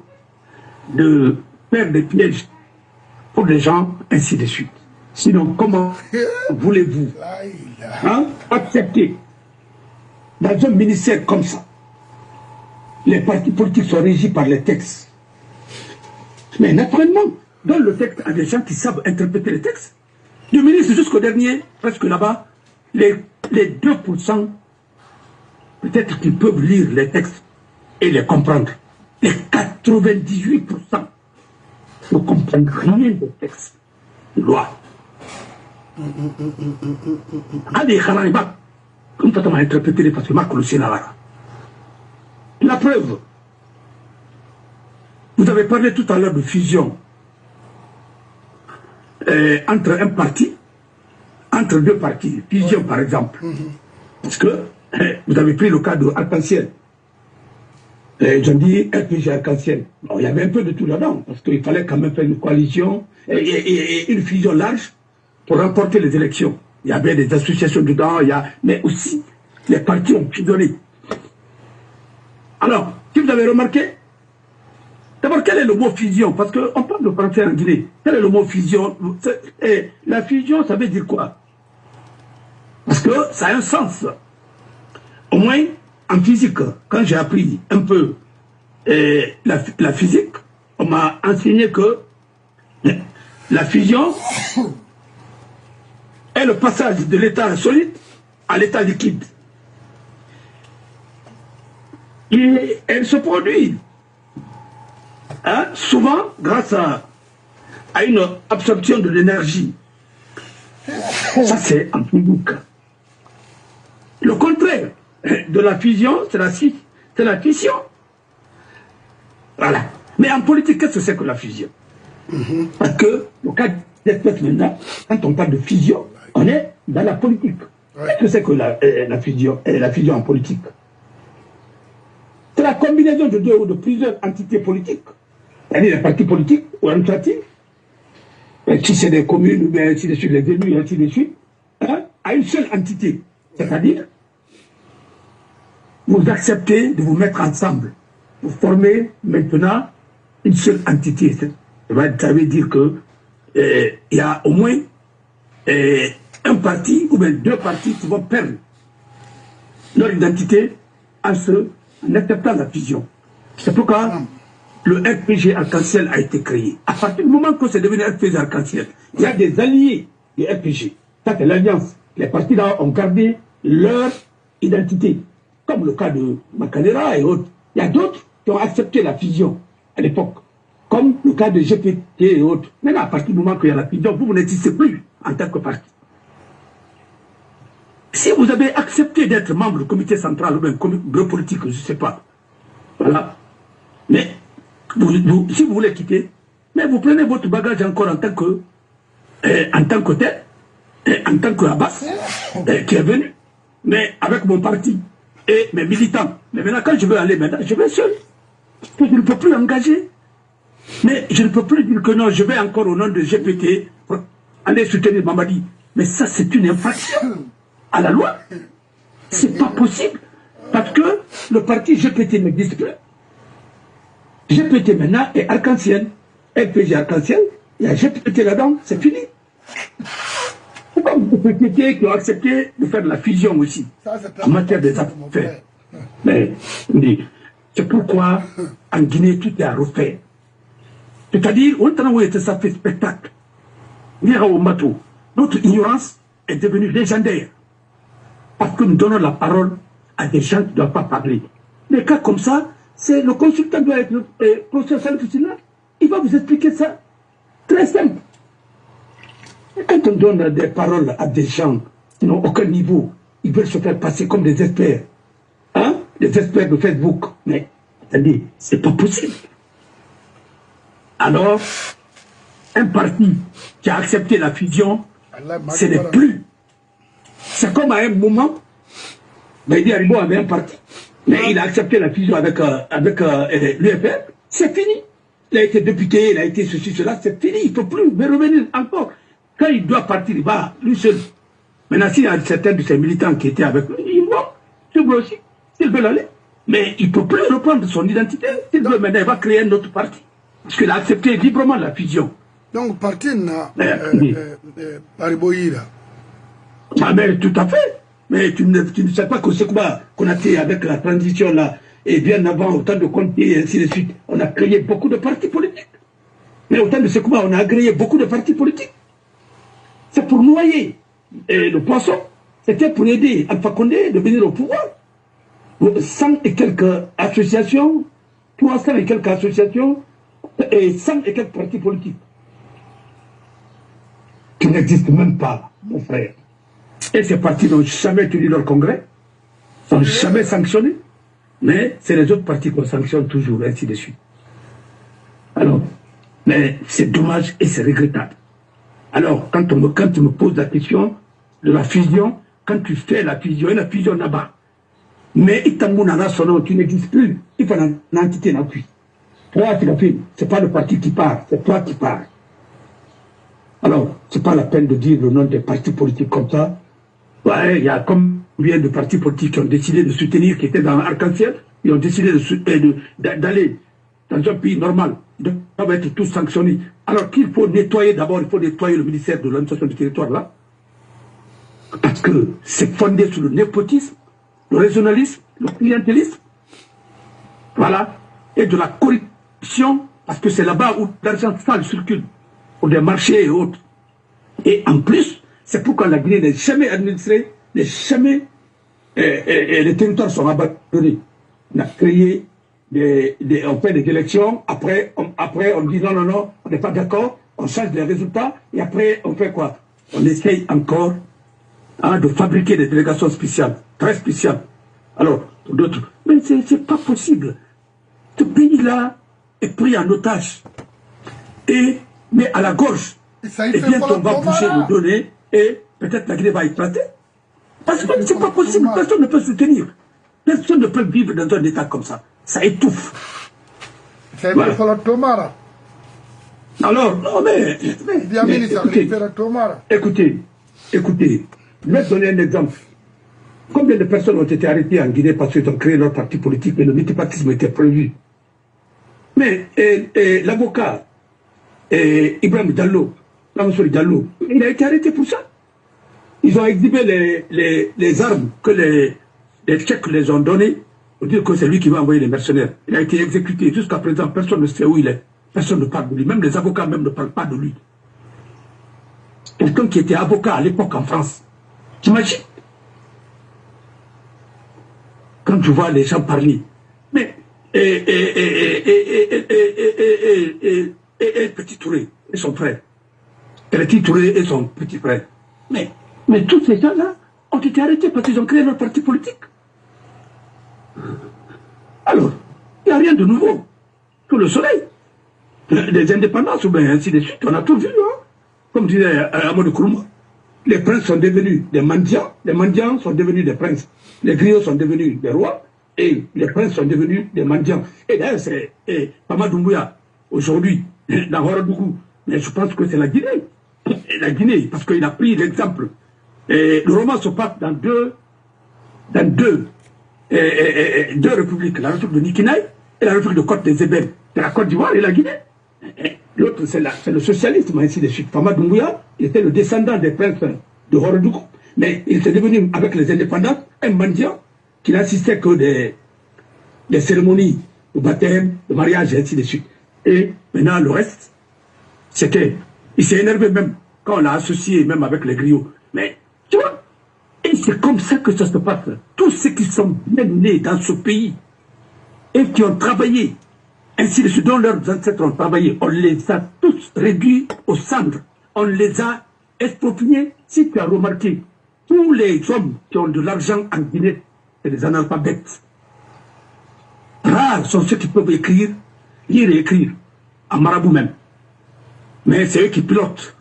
de faire des pièges pour les gens, ainsi de suite. Sinon, comment voulez-vous accepter dans un ministère comme ça? Les partis politiques sont régis par les textes. Mais naturellement, dans le texte, il y a des gens qui savent interpréter les textes. Du ministre jusqu'au dernier, presque là-bas, les 2%, peut-être qu'ils peuvent lire les textes et les comprendre. Les 98% ne comprennent rien des textes de loi. Allez, Kharaniba, comme ça m'a interprété parce que Marc le Sénat. La preuve, vous avez parlé tout à l'heure de fusion entre un parti, entre deux partis, fusion par exemple. Parce que vous avez pris le cas de Arc-en-Ciel. J'ai dit RPG Arc-en-Ciel. Il y avait un peu de tout là-dedans, parce qu'il fallait quand même faire une coalition et une fusion large pour remporter les élections. Il y avait des associations dedans, mais aussi les partis ont fusionné. Alors, si vous avez remarqué, d'abord, quel est le mot fusion? Parce qu'on parle de français en Guinée. Quel est le mot fusion? La fusion, ça veut dire quoi? Parce que ça a un sens. Au moins, en physique, quand j'ai appris un peu la physique, on m'a enseigné que la fusion est le passage de l'état solide à l'état liquide. Et elle se produit souvent grâce à une absorption de l'énergie. Ça, c'est en physique. Le contraire de la fusion, c'est la fission. Voilà. Mais en politique, qu'est-ce que c'est que la fusion? Parce que, le cas d'espèce maintenant, quand on parle de fusion, on est dans la politique. Qu'est-ce que c'est que la fusion en politique? C'est la combinaison de deux ou de plusieurs entités politiques, c'est-à-dire les partis politiques ou administratifs, si c'est des communes, ou ainsi de suite, les élus, ainsi de suite, à une seule entité. C'est-à-dire, vous acceptez de vous mettre ensemble. Vous formez maintenant une seule entité. Ça veut dire qu'il y a au moins un parti ou bien deux partis qui vont perdre leur identité en acceptant la fusion. C'est pourquoi le RPG Arc-en-Ciel a été créé. À partir du moment que c'est devenu RPG Arc-en-Ciel, il y a des alliés du RPG. Ça, c'est l'alliance. Les partis là ont gardé leur identité. Comme le cas de Makalera et autres. Il y a d'autres qui ont accepté la fusion à l'époque. Comme le cas de GPT et autres. Maintenant, à partir du moment qu'il y a la fusion, vous n'existez plus en tant que parti. Si vous avez accepté d'être membre du comité central ou même bureau politique, je ne sais pas. Voilà. Mais si vous voulez quitter, mais vous prenez votre bagage encore en tant que tel, en tant que Abbas, qui est venu, mais avec mon parti et mes militants. Mais maintenant, quand je veux aller maintenant, je vais seul. Je ne peux plus engager. Mais je ne peux plus dire que non, je vais encore au nom de GPT pour aller soutenir Mamadi. Mais ça, c'est une infraction à la loi. C'est pas possible. Parce que le parti GPT n'existe plus. GPT maintenant est Arc-en-Ciel. RPG Arc-en-Ciel, il y a GPT là-dedans, c'est fini. Pourquoi vous GPT qui ont accepté de faire de la fusion aussi en matière des affaires? Mais c'est pourquoi en Guinée tout est à refaire. C'est-à-dire, on a ça fait spectacle. Notre ignorance est devenue légendaire. Parce que nous donnons la parole à des gens qui ne doivent pas parler. Des cas comme ça, c'est le consultant doit être professeur Salif-Sina. Il va vous expliquer ça. Très simple. Et quand on donne des paroles à des gens qui n'ont aucun niveau, ils veulent se faire passer comme des experts. Hein? Des experts de Facebook. Mais, attendez, c'est pas possible. Alors, un parti qui a accepté la fusion, ce n'est plus C'est comme à un moment, Baïdi Haribo avait un parti, mais il a accepté la fusion avec l'UFR, c'est fini. Il a été député, il a été ceci, cela, c'est fini, il ne faut plus mais revenir encore. Quand il doit partir, il va lui seul. Maintenant, s'il y a certains de ses militants qui étaient avec lui, ils vont, je veux aussi, s'ils veulent aller. Mais il ne peut plus reprendre son identité. S'il veut maintenant, il va créer un autre parti. Parce qu'il a accepté librement la fusion. Donc, parti n'a Hariboïra. Ah, mais tout à fait. Mais tu ne sais pas que c'est quoi qu'on a fait avec la transition là, et bien avant, au temps de Conté et ainsi de suite, on a créé beaucoup de partis politiques. Mais au temps de Sekouba, on a créé beaucoup de partis politiques. C'est pour noyer le poisson. C'était pour aider Alpha Condé de venir au pouvoir. 100 et quelques associations, 300 et quelques associations, et 100 et quelques partis politiques. Qui n'existent même pas, mon frère. Et ces partis n'ont jamais tenu leur congrès, n'ont jamais sanctionné, mais c'est les autres partis qu'on sanctionne toujours, ainsi de suite. Alors, mais c'est dommage et c'est regrettable. Alors, quand tu me poses la question de la fusion, quand tu fais la fusion, et la fusion là-bas, mais Itamounana Sono, tu n'existes plus, il faut une entité d'appui. Toi, tu l'as fait, c'est pas le parti qui part, c'est toi qui pars. Alors, c'est pas la peine de dire le nom des partis politiques comme ça. Ouais, il y a combien de partis politiques qui ont décidé de soutenir, qui étaient dans Arc-en-Ciel, ils ont décidé d'aller dans un pays normal. Ils doivent être tous sanctionnés. Alors qu'il faut nettoyer d'abord, il faut nettoyer le ministère de l'administration du territoire là. Parce que c'est fondé sur le népotisme, le régionalisme, le clientélisme. Voilà. Et de la corruption, parce que c'est là-bas où l'argent sale circule, pour des marchés et autres. Et en plus, c'est pourquoi la Guinée n'est jamais administrée, n'est jamais. Et les territoires sont abandonnés. On a créé on fait des élections, après on dit non, on n'est pas d'accord, on change les résultats, et après on fait quoi? On essaye encore de fabriquer des délégations spéciales, très spéciales. Alors, pour d'autres, mais c'est pas possible. Ce pays-là est pris en otage. Mais à la gorge. Et bientôt on va boucher nos données, et peut-être la Guinée va éclater. Parce que c'est pas possible, personne ne peut soutenir. Personne ne peut vivre dans un état comme ça. Ça étouffe. Voilà. Alors, non mais écoutez, je vais donner un exemple. Combien de personnes ont été arrêtées en Guinée parce qu'ils ont créé leur parti politique et le multipartisme était prévu? Mais l'avocat Ibrahim Diallo, il a été arrêté pour ça. Ils ont exhibé les armes que les Tchèques les ont données pour dire que c'est lui qui va envoyer les mercenaires. Il a été exécuté. Jusqu'à présent, personne ne sait où il est. Personne ne parle de lui. Même les avocats même ne parlent pas de lui. Quelqu'un qui était avocat à l'époque en France. T'imagines? Quand tu vois les gens parler. Mais, Petit Touré et son frère. Petit Touré et son petit frère. Mais tous ces gens-là ont été arrêtés parce qu'ils ont créé leur parti politique. Alors, il n'y a rien de nouveau. Sous le soleil. Les indépendances, ou bien ainsi de suite, on a tout vu. Hein? Comme disait Amadou Kourouma, les princes sont devenus des mendiants, les mendiants sont devenus des princes, les griots sont devenus des rois, et les princes sont devenus des mendiants. Et d'ailleurs, c'est Pama Doumbouya, aujourd'hui, dans Ouagadougou, mais je pense que c'est la Guinée. La Guinée, parce qu'il a pris l'exemple. Le roman se passe dans deux républiques, la République de Nikinaï et la République de Côte des Ébènes. C'est la Côte d'Ivoire et la Guinée. L'autre, c'est le socialisme, ainsi de suite. Pama Doumbouya, il était le descendant des princes de Ouagadougou, mais il s'est devenu, avec les indépendants, un mendiant qui n'assistait que des cérémonies de baptême, de mariage, et ainsi de suite. Et maintenant, le reste, c'était... Il s'est énervé même quand on l'a associé même avec les griots. Mais, tu vois, et c'est comme ça que ça se passe. Tous ceux qui sont bien nés dans ce pays et qui ont travaillé, ainsi de suite, dont leurs ancêtres ont travaillé, on les a tous réduits aux cendres. On les a expropriés. Si tu as remarqué, tous les hommes qui ont de l'argent en Guinée, c'est des analphabètes. Rares sont ceux qui peuvent écrire, lire et écrire, en marabout même. Mais c'est eux qui pilotent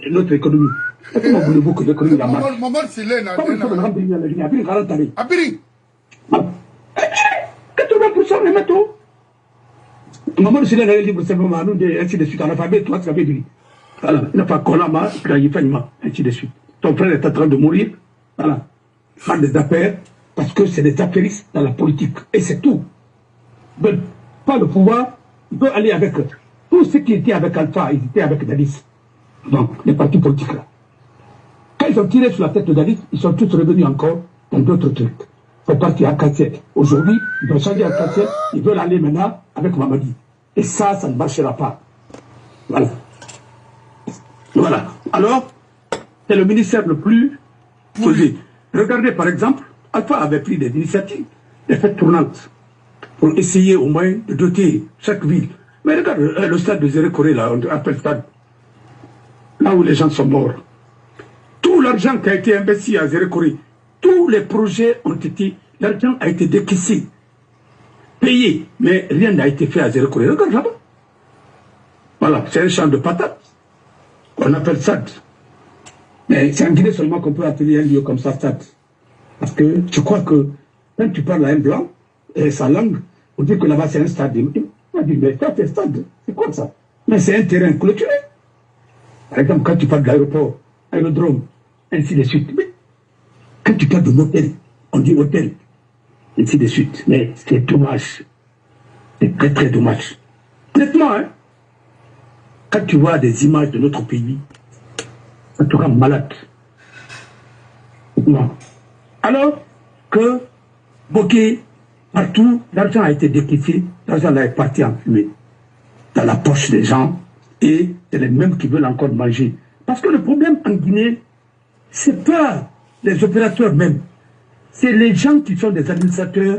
notre économie. Et comment voulez-vous que l'économie la marche? Maman, c'est l'aine. Comme il faut remplir la ligne, après, il va rentrer. Abiri. 80% les métaux. Maman, c'est l'aine, libre, c'est vraiment, nous, ainsi de suite, en alphabet, toi, tu l'avais dit. Voilà, il n'a pas Kolama, ainsi de suite. Ton frère est en train de mourir. Voilà. Faire des affaires, parce que c'est des affairistes dans la politique. Et c'est tout. Ils ne veulent pas le pouvoir, ils peuvent aller avec eux. Tous ceux qui étaient avec Alpha, ils étaient avec Dadis. Donc, les partis politiques là. Quand ils ont tiré sur la tête de Dadis, ils sont tous revenus encore dans d'autres trucs. Ils sont partis à Kassel. Aujourd'hui, ils ont changé à Kassel, ils veulent aller maintenant avec Mamadi. Et ça ne marchera pas. Voilà. Voilà. Alors, c'est le ministère le plus posé. Regardez par exemple, Alpha avait pris des initiatives, des fêtes tournantes, pour essayer au moins de doter chaque ville. Mais regarde le stade de Zérekoré, là, on appelle stade, là où les gens sont morts. Tout l'argent qui a été investi à Zérekoré, tous les projets ont été, l'argent a été décaissé, payé, mais rien n'a été fait à Zérekoré. Regarde là-bas. Voilà, c'est un champ de patates. On appelle SAD. Mais c'est en Guinée seulement qu'on peut appeler un lieu comme ça SAD. Parce que je crois que quand tu parles à un blanc, et sa langue, on dit que là-bas c'est un stade. On dit, mais ça c'est stade, c'est quoi ça? Mais c'est un terrain clôturé. Par exemple, quand tu parles de l'aéroport, aérodrome, ainsi de suite. Mais quand tu parles de l'hôtel, on dit hôtel, ainsi de suite. Mais c'est dommage. C'est très très dommage. Honnêtement, hein, quand tu vois des images de notre pays, ça te rend malade. Non. Alors que Bokeh, partout, l'argent a été décaissé, l'argent est parti en fumée dans la poche des gens et c'est les mêmes qui veulent encore manger. Parce que le problème en Guinée, c'est pas les opérateurs même, c'est les gens qui sont des administrateurs,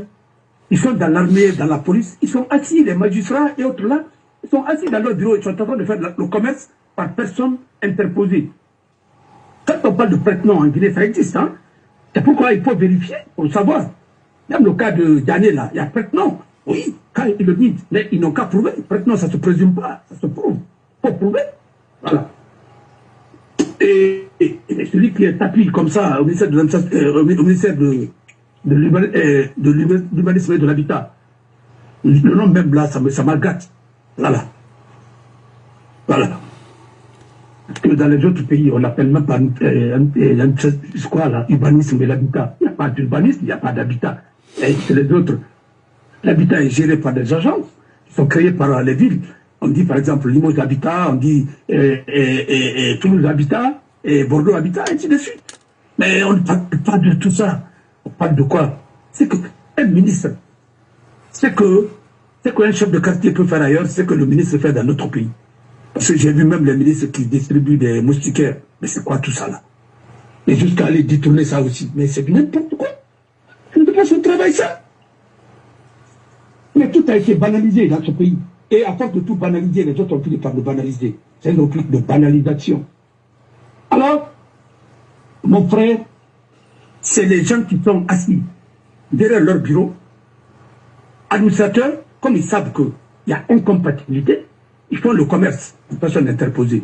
ils sont dans l'armée, dans la police, ils sont assis, les magistrats et autres là, ils sont assis dans leur bureau, ils sont en train de faire le commerce par personne interposée. Quand on parle de prête-nom en Guinée, ça existe, hein? C'est pourquoi il faut vérifier pour savoir. Même le cas de Diané, là, il y a prête-nom. Oui, quand ils le disent, mais ils n'ont qu'à prouver. Prête-nom, ça ne se présume pas, ça se prouve. Il faut prouver. Voilà. Et celui qui est appuyé comme ça au ministère de l'Urbanisme et de l'Habitat, le nom même là, ça m'agace. Voilà. Voilà. Parce que dans les autres pays, on l'appelle même pas urbanisme et l'habitat. Il n'y a pas d'urbanisme, il n'y a pas d'habitat. Et c'est les autres. L'habitat est géré par des agences qui sont créées par les villes. On dit par exemple Limoges Habitat, on dit Toulouse Habitat, et Bordeaux Habitat, et ainsi de suite. Mais on ne parle pas de tout ça. On parle de quoi? C'est qu'un ministre, c'est qu'un chef de quartier peut faire ailleurs, c'est que le ministre fait dans notre pays. Parce que j'ai vu même les ministres qui distribuent des moustiquaires. Mais c'est quoi tout ça là? Et jusqu'à aller détourner ça aussi. Mais c'est n'importe quoi. On ne peut pas se travailler ça. Mais tout a été banalisé dans ce pays. Et à force de tout banaliser, les autres ont fini par le banaliser. C'est une réplique de banalisation. Alors, mon frère, c'est les gens qui sont assis derrière leur bureau, administrateurs, comme ils savent qu'il y a incompatibilité, ils font le commerce de personnes interposées.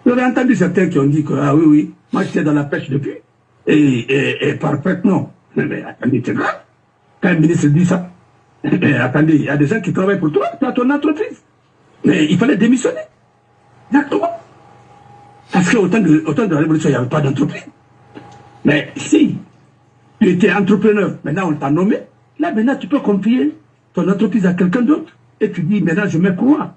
Vous avez entendu certains qui ont dit que, ah oui, oui, moi j'étais dans la pêche depuis, et parfaitement. Mais attendez, c'est grave. Quand un ministre dit ça, attendez, il y a des gens qui travaillent pour toi, tu as ton entreprise. Mais il fallait démissionner. Exactement. Parce qu'au temps de la Révolution, il n'y avait pas d'entreprise. Mais si tu étais entrepreneur, maintenant on t'a nommé, là maintenant tu peux confier ton entreprise à quelqu'un d'autre. Et tu dis, maintenant je mets quoi?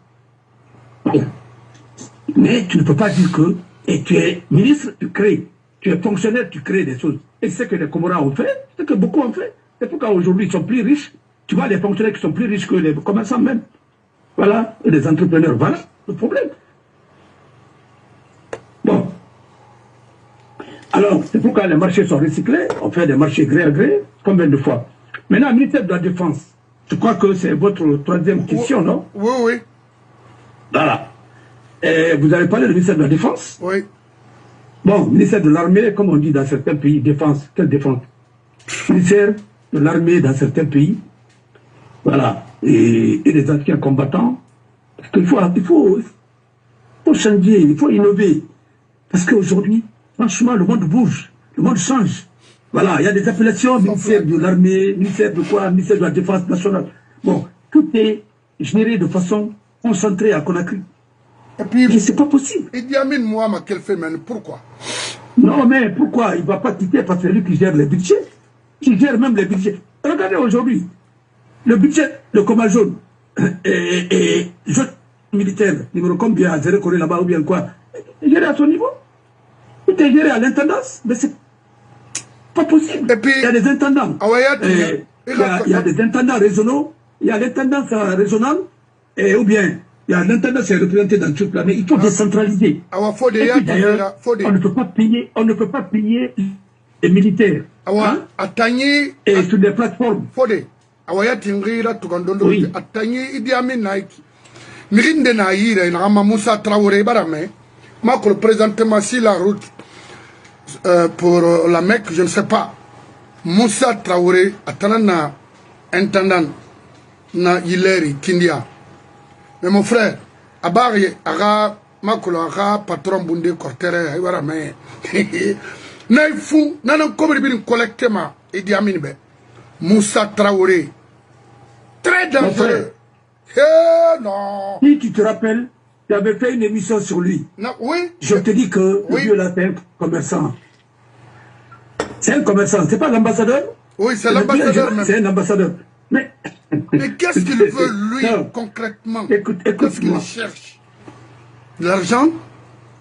Mais tu ne peux pas dire que et tu es ministre, tu crées. Tu es fonctionnaire, tu crées des choses. Et c'est ce que les Comoriens ont fait, c'est ce que beaucoup ont fait. C'est pourquoi aujourd'hui ils sont plus riches. Tu vois les fonctionnaires qui sont plus riches que les commerçants même. Voilà, et les entrepreneurs. Voilà le problème. Bon. Alors, c'est pourquoi les marchés sont recyclés. On fait des marchés gré à gré. Combien de fois? Maintenant, ministère de la Défense. Je crois que c'est votre troisième question, non? Oui, oui. Voilà. Et vous avez parlé du ministère de la Défense? Oui. Bon, ministère de l'Armée, comme on dit dans certains pays, défense. Quelle défense? Ministère de l'Armée dans certains pays. Voilà. Et les anciens combattants. Parce qu'il faut changer, il faut innover. Parce qu'aujourd'hui, franchement, le monde bouge, le monde change. Voilà, il y a des appellations, ministère de l'armée, ministère de quoi, ministère de la défense nationale. Bon, tout est géré de façon concentrée à Conakry. Et puis, mais c'est pas possible. Idi Amin Mouama, quel phénomène, pourquoi? Non, mais pourquoi? Il ne va pas quitter parce que c'est lui qui gère les budgets. Qui gère même les budgets. Regardez aujourd'hui, le budget de Coma Jaune et jeu militaire, numéro combien à Zéro Corée là-bas ou bien quoi, est géré à son niveau. Tout est géré à l'intendance, mais c'est pas possible. Et puis, il y a des intendants. Il y a des intendants régionaux, il y a l'intendance régionale, ou bien il y a l'intendance qui est représenté dans toute la, mais il faut décentraliser. D'ailleurs, on ne peut pas payer les militaires. Et sur des plateformes. Oui. Idi Amin Naiki. Mirinde Naïra, il a Moussa Traoré Barame. Moi, que présentement, si la route pour la Mecque, je ne sais pas. Moussa Traoré, Atalana, intendant, na Hileri, Kindia. Mais mon frère, Abari, Aga, Makolo, Aga, patron Bundé, Cortere, Ibarame. Naïfou, Nanan Kobri, collectement, Idi Amin Be. Moussa Traoré. Très dangereux. Non. Si tu te rappelles, tu avais fait une émission sur lui. Non, oui. Je te dis que le vieux là, c'est un commerçant. C'est un commerçant, c'est pas l'ambassadeur. Oui, c'est l'ambassadeur même. C'est un ambassadeur. Mais qu'est-ce qu'il veut, lui, concrètement? Qu'est-ce qu'il cherche? L'argent?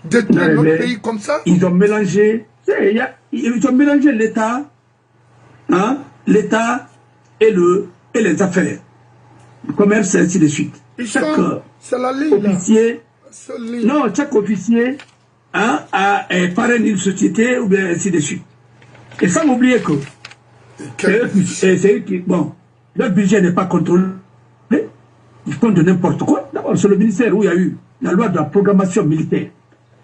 Détruire notre pays comme ça? Ils ont mélangé, l'État, hein, l'État et les affaires. Le commerce, et ainsi de suite. C'est la ligne, officier, non, chaque officier hein, parraine une société, ou bien ainsi de suite. Et sans oublier que c'est eux qui, bon, leur budget n'est pas contrôlé, ils font de n'importe quoi. D'abord, c'est le ministère où il y a eu la loi de la programmation militaire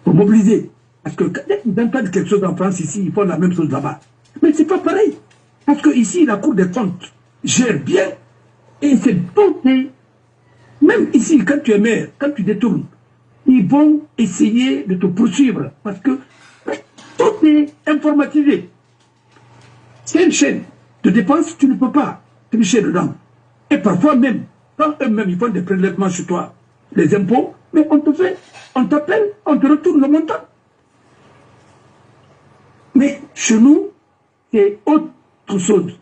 pour mobiliser. Parce que quand ils entendent quelque chose en France, ici, ils font la même chose là-bas. Mais c'est pas pareil. Parce que ici, la Cour des comptes gère bien. Et c'est doté. Même ici, quand tu es maire, quand tu détournes, ils vont essayer de te poursuivre. Parce que tout est informatisé. C'est une chaîne de dépenses, tu ne peux pas tricher dedans. Et parfois même, quand eux-mêmes ils font des prélèvements sur toi, les impôts, mais on t'appelle, on te retourne le montant. Mais chez nous, c'est autre chose.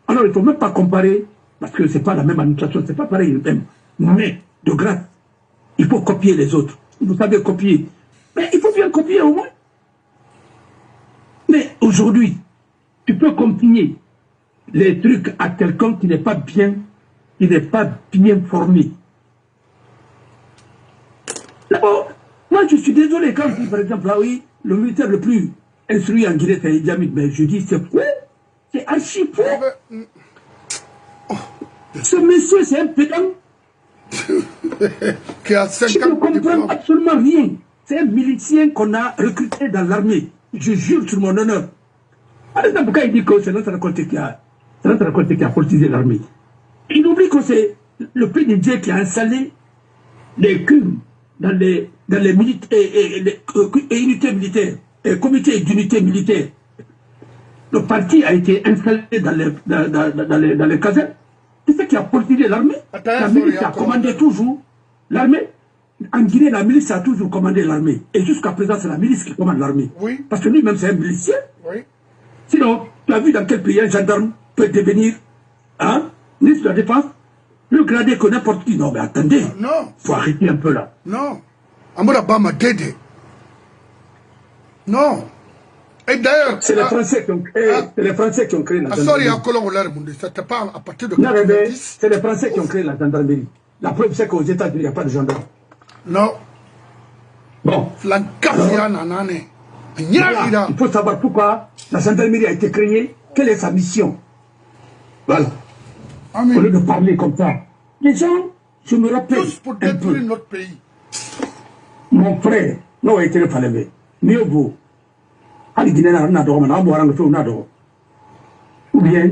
Alors il ne faut même pas comparer, parce que ce n'est pas la même administration, ce n'est pas pareil même. Mais, de grâce, il faut copier les autres. Vous savez copier. Mais il faut bien copier au moins. Mais aujourd'hui, tu peux confier les trucs à quelqu'un qui n'est pas bien formé. D'abord, moi je suis désolé quand je dis par exemple, là oui, le militaire le plus instruit en Guinée, c'est Idi Amin, mais je dis c'est fou, c'est archi fou. Ce monsieur, c'est un pédant. Qui a 50 je ne comprends absolument rien. C'est un milicien qu'on a recruté dans l'armée. Je jure sur mon honneur. Par exemple, pourquoi il dit que c'est notre récolte qui a politisé l'armée? Il oublie que c'est le PDG qui a installé les CUM dans les unités militaires, les comités d'unités militaires. Le parti a été installé dans les casernes. C'est ce qui a politisé l'armée. La milice a commandé toujours l'armée. En Guinée, la milice a toujours commandé l'armée. Et jusqu'à présent, c'est la milice qui commande l'armée. Oui. Parce que lui-même, c'est un milicien. Oui. Sinon, tu as vu dans quel pays un gendarme peut devenir ministre de la Défense, le gradé que n'importe qui. Non, mais attendez. Non. Il faut arrêter un peu là. Non. Amoura Bama Dédé. Non. Et d'ailleurs, c'est les Français qui ont créé la gendarmerie. C'était pas à partir de 90. C'est les Français qui ont créé la gendarmerie. La preuve, c'est qu'aux États-Unis, il n'y a pas de gendarme. Non. Bon. Il faut savoir pourquoi la gendarmerie a été créée, quelle est sa mission. Voilà. Au lieu de parler comme ça. Les gens, je me rappelle. Tous pour détruire notre pays. Mon frère, non, il était le mieux vaut. Ou bien,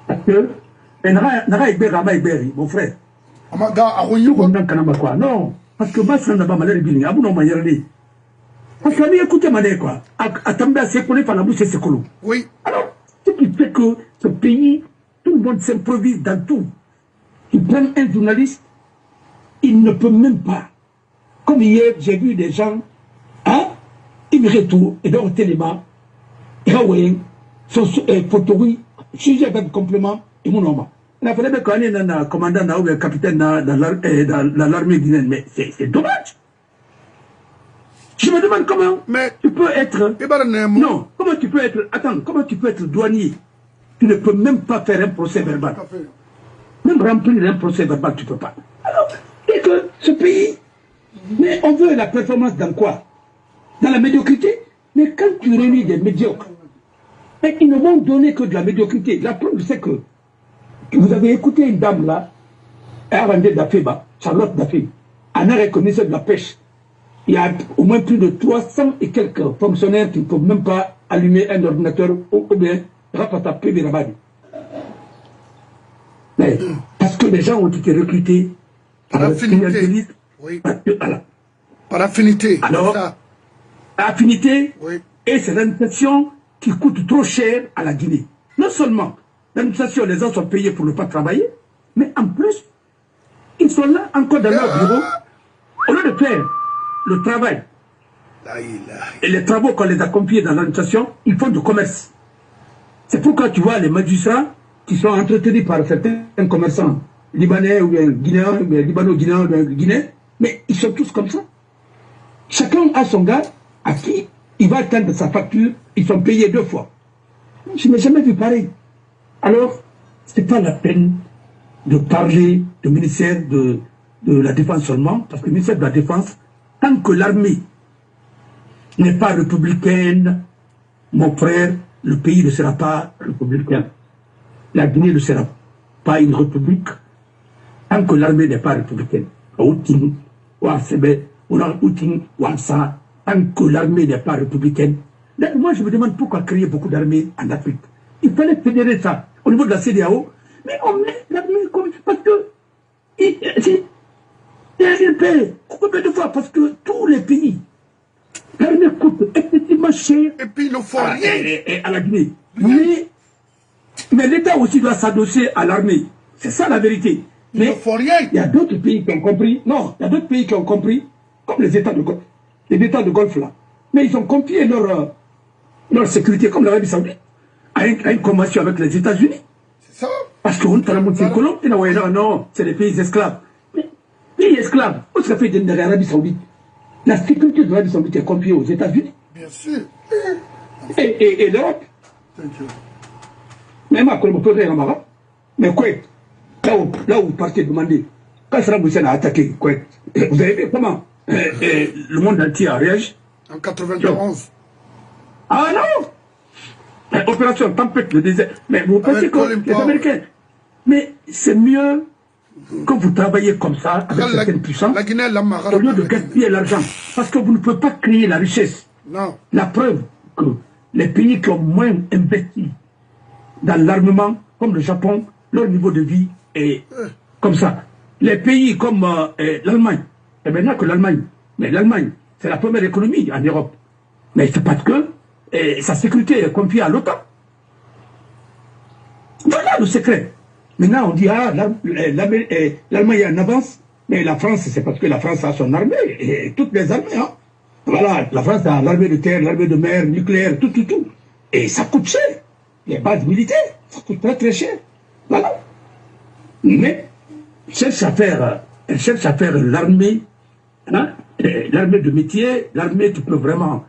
parce que, mon frère, non, Parce que moi, ça n'a pas mal de bien. Abou non manière de. Parce que écoutez, mané quoi. Attendez, c'est qu'on est pas la bouche, c'est colou. Oui. Alors, ce qui fait que ce pays, tout le monde s'improvise dans tout. Il prend un journaliste, il ne peut même pas. Comme hier, j'ai vu des gens, hein, ils me retournent, et dans le téléma, ils sont photories, sujet avec complément, et mon nom. Il a fallu que quand on a commandant ou un capitaine dans l'armée guinéenne, mais c'est dommage. Je me demande comment tu peux être. Non, comment tu peux être. Attends, comment tu peux être douanier? Tu ne peux même pas faire un procès verbal. Même remplir un procès verbal, tu ne peux pas. Alors, et que ce pays, mais on veut la performance dans quoi? Dans la médiocrité? Mais quand tu réunis des médiocres, mais ils ne vont donner que de la médiocrité. La preuve, c'est que vous avez écouté une dame là, Arandé Dafeba, Charlotte Dafé, en a reconnu de la pêche. Il y a au moins plus de 300 et quelques fonctionnaires qui ne peuvent même pas allumer un ordinateur ou bien rapataper des rabats. Mais parce que les gens ont été recrutés par affinité. Oui. Par affinité. Alors, affinité, oui. Et c'est l'administration qui coûte trop cher à la Guinée. Non seulement l'administration, les gens sont payés pour ne pas travailler, mais en plus, ils sont là encore dans leur bureau, au lieu de faire le travail. Et les travaux qu'on les a confiés dans l'administration, ils font du commerce. C'est pourquoi tu vois les magistrats qui sont entretenus par certains commerçants libanais ou bien guinéens, libano-guinéens ou bien guinéens, mais ils sont tous comme ça. Chacun a son gars à qui il va attendre sa facture, ils sont payés 2 fois. Je n'ai jamais vu pareil. Alors, ce n'est pas la peine de parler du ministère de la Défense seulement, parce que le ministère de la Défense, tant que l'armée n'est pas républicaine, mon frère, le pays ne sera pas républicain. La Guinée ne sera pas une république tant que l'armée n'est pas républicaine. Tant que l'armée n'est pas républicaine. Donc, moi, je me demande pourquoi créer beaucoup d'armées en Afrique. Il fallait fédérer ça au niveau de la CEDEAO, mais on met l'armée comme parce que il paye combien de fois parce que tous les pays, l'armée coûte effectivement cher. Et puis il ne faut rien. À la Guinée. Mais l'État aussi doit s'adosser à l'armée. C'est ça la vérité. Il ne faut rien. Il y a d'autres pays qui ont compris. Non, il y a d'autres pays qui ont compris, comme les États de Golfe. Les États de Golfe là. Mais ils ont confié leur sécurité, comme l'Arabie Saoudite, à une convention avec les États-Unis. C'est ça. Parce qu'on a la colon, non, c'est les pays esclaves. Mais pays esclaves, où se fait de l'Arabie Saoudite? La sécurité de l'Arabie Saoudite est confiée aux États-Unis. Bien sûr. Et l'Europe. Même à Colombo, mais quoi? Là où vous partez demander, quand Saddam Hussein a attaqué, quoi? Vous avez vu comment le monde entier a réagi? En 91. Ah non! Opération Tempête, le désert. Mais vous pensez que les Américains. Mais c'est mieux que vous travaillez comme ça avec certaines puissances au lieu de gaspiller l'argent. Parce que vous ne pouvez pas créer la richesse. Non. La preuve que les pays qui ont moins investi dans l'armement, comme le Japon, leur niveau de vie est comme ça. Les pays comme l'Allemagne, et maintenant que l'Allemagne, mais l'Allemagne, c'est la première économie en Europe. Mais c'est parce que sa sécurité est confiée à l'OTAN. Voilà le secret. Maintenant, on dit, ah, l'Allemagne est en avance, mais la France, c'est parce que la France a son armée, et toutes les armées. Hein. Voilà, la France a l'armée de terre, l'armée de mer, nucléaire, tout. Et ça coûte cher. Les bases militaires, ça coûte très très cher. Voilà. Mais, elle cherche à faire l'armée, hein, l'armée de métier, l'armée qui peut vraiment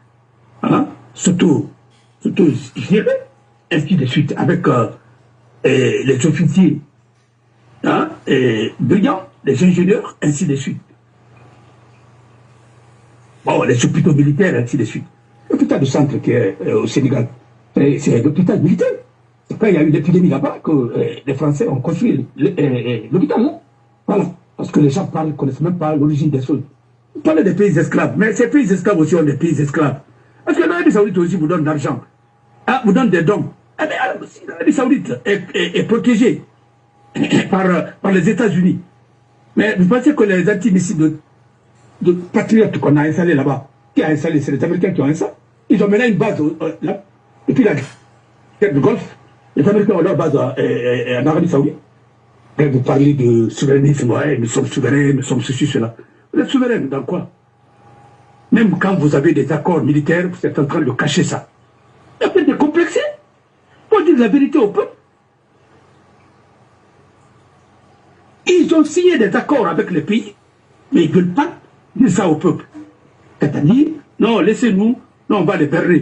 hein, s'auto-gérer, ainsi de suite, avec les officiers hein, brillants, les ingénieurs, ainsi de suite. Bon, les hôpitaux militaires, ainsi de suite. L'hôpital de centre qui est au Sénégal, c'est l'hôpital militaire. C'est quand il y a eu l'épidémie là-bas que les Français ont construit l'hôpital. Hein. Voilà. Parce que les gens ne connaissent même pas l'origine des choses. Vous parlez des pays esclaves, mais ces pays esclaves aussi ont des pays esclaves. Parce que l'Arabie Saoudite aussi vous donne de l'argent. Ah, vous donne des dons. Eh bien, l'Arabie Saoudite est protégée par les États-Unis. Mais vous pensez que les antimissiles de patriotes qu'on a installés là-bas. Qui a installé? C'est les Américains qui ont installé. Ils ont maintenant une base là. Et puis la guerre du Golfe, les Américains ont leur base en Arabie Saoudite. Et vous parlez de souverainisme, ouais, nous sommes souverains, nous sommes ceci, cela. Vous êtes souverains dans quoi? Même quand vous avez des accords militaires, vous êtes en train de cacher ça. Il y a peut-être des complexés. Il faut dire la vérité au peuple. Ils ont signé des accords avec les pays, mais ils ne veulent pas dire ça au peuple. C'est-à-dire, non, laissez-nous, non, on va les perdre.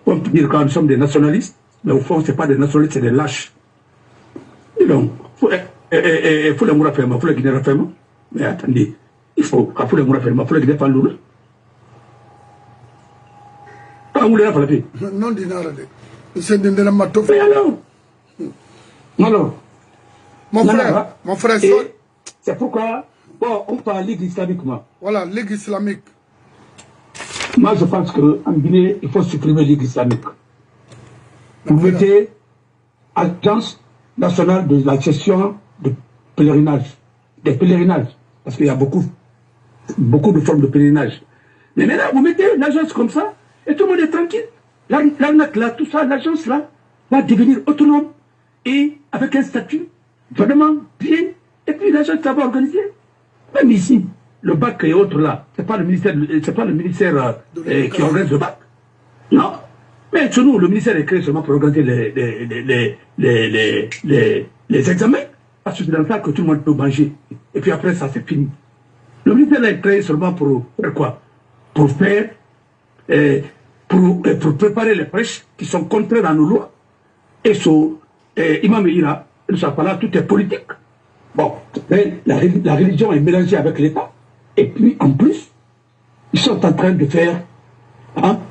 On peut dire quand nous sommes des nationalistes, mais au fond, ce n'est pas des nationalistes, c'est des lâches. Et donc, il faut les mourir fermement, il faut les Guinéens fermement. Mais attendez, il faut les mourir fermement, il faut les Guinéens fermement. Pas où les faire la paix. Non, dinarade. C'est de la matouf. Mais alors, mon frère, c'est pourquoi bon, on parle de Ligue islamique. Voilà, Ligue islamique. Moi, je pense qu'en Guinée, il faut supprimer la Ligue islamique. Vous mettez Agence nationale de la gestion de pèlerinage, des pèlerinages, parce qu'il y a beaucoup de formes de pèlerinage. Mais maintenant, vous mettez une agence comme ça, et tout le monde est tranquille. L'arnaque là, tout ça, l'agence là, va devenir autonome, et avec un statut vraiment bien, et puis l'agence va organiser. Même ici, le bac et autres là, c'est pas le ministère qui organise le bac. Non. Mais chez nous, le ministère est créé seulement pour organiser les examens. Parce que c'est dans ça que tout le monde peut manger. Et puis après, ça, c'est fini. Le ministère est créé seulement pour faire quoi? Pour faire, pour préparer les prêches qui sont contraires à nos lois. Et Imam Ira, ne soit pas là, tout est politique. Bon, mais la religion est mélangée avec l'État. Et puis, en plus, ils sont en train de faire